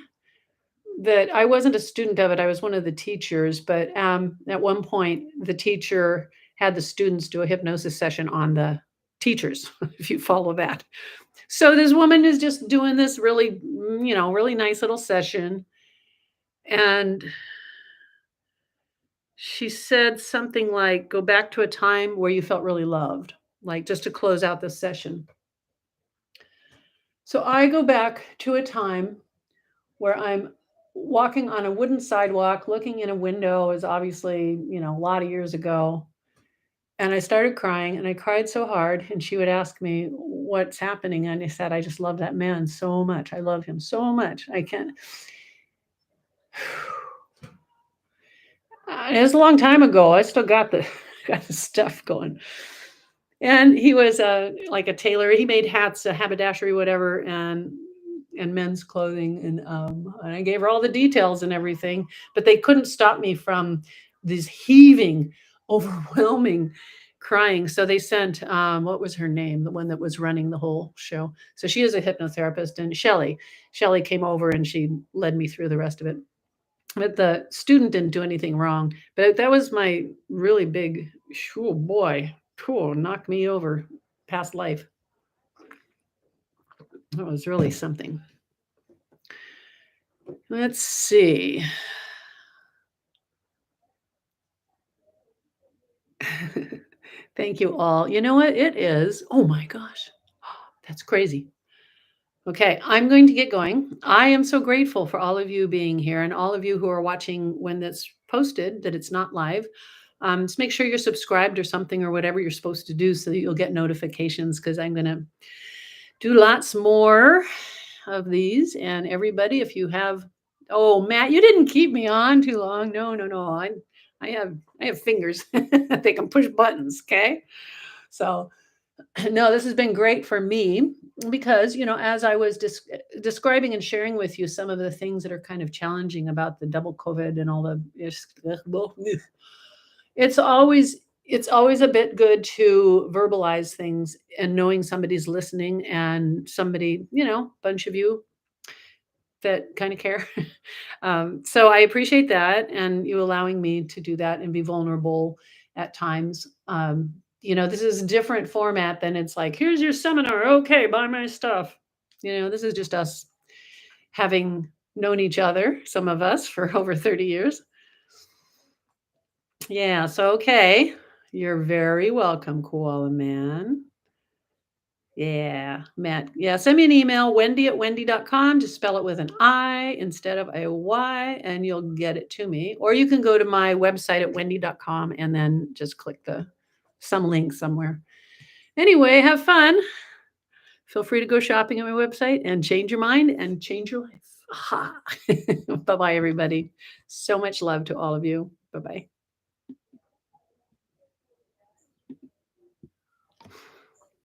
that I wasn't a student of it. I was one of the teachers, but at one point, the teacher had the students do a hypnosis session on the teachers, if you follow that. So this woman is just doing this really, really nice little session. And she said something like, "Go back to a time where you felt really loved," like, just to close out the session. So I go back to a time where I'm walking on a wooden sidewalk, looking in a window. Is obviously, a lot of years ago, and I started crying, and I cried so hard, and she would ask me, "What's happening?" And I said, "I just love that man so much. I love him so much. I can't." It was a long time ago. I still got the got the stuff going. And he was, like a tailor. He made hats, a haberdashery, whatever, and men's clothing, and I gave her all the details and everything, but they couldn't stop me from this heaving, overwhelming crying. So they sent, what was her name? The one that was running the whole show. So she is a hypnotherapist, and Shelly came over and she led me through the rest of it. But the student didn't do anything wrong. But that was my really big, oh boy, cool, knocked me over past life. That was really something. Let's see. Thank you all. You know what? It is. Oh my gosh. That's crazy. Okay, I'm going to get going. I am so grateful for all of you being here and all of you who are watching when that's posted, that it's not live. Just make sure you're subscribed or something or whatever you're supposed to do so that you'll get notifications because I'm going to do lots more of these. And everybody, if you have, oh, Matt, you didn't keep me on too long. No, no, no. I have fingers. They can push buttons. Okay. So no, this has been great for me because, as I was describing and sharing with you some of the things that are kind of challenging about the double COVID and all the, it's always it's always a bit good to verbalize things and knowing somebody's listening and somebody, bunch of you that kind of care. So I appreciate that and you allowing me to do that and be vulnerable at times. This is a different format than it's like, here's your seminar. Okay, buy my stuff. This is just us having known each other, some of us, for over 30 years. Yeah, so okay. You're very welcome, Koala Man. Yeah, Matt. Yeah, send me an email, wendy@wendy.com. Just spell it with an I instead of a Y, and you'll get it to me. Or you can go to my website at wendy.com and then just click some link somewhere. Anyway, have fun. Feel free to go shopping at my website and change your mind and change your life. Aha. Bye-bye, everybody. So much love to all of you. Bye-bye.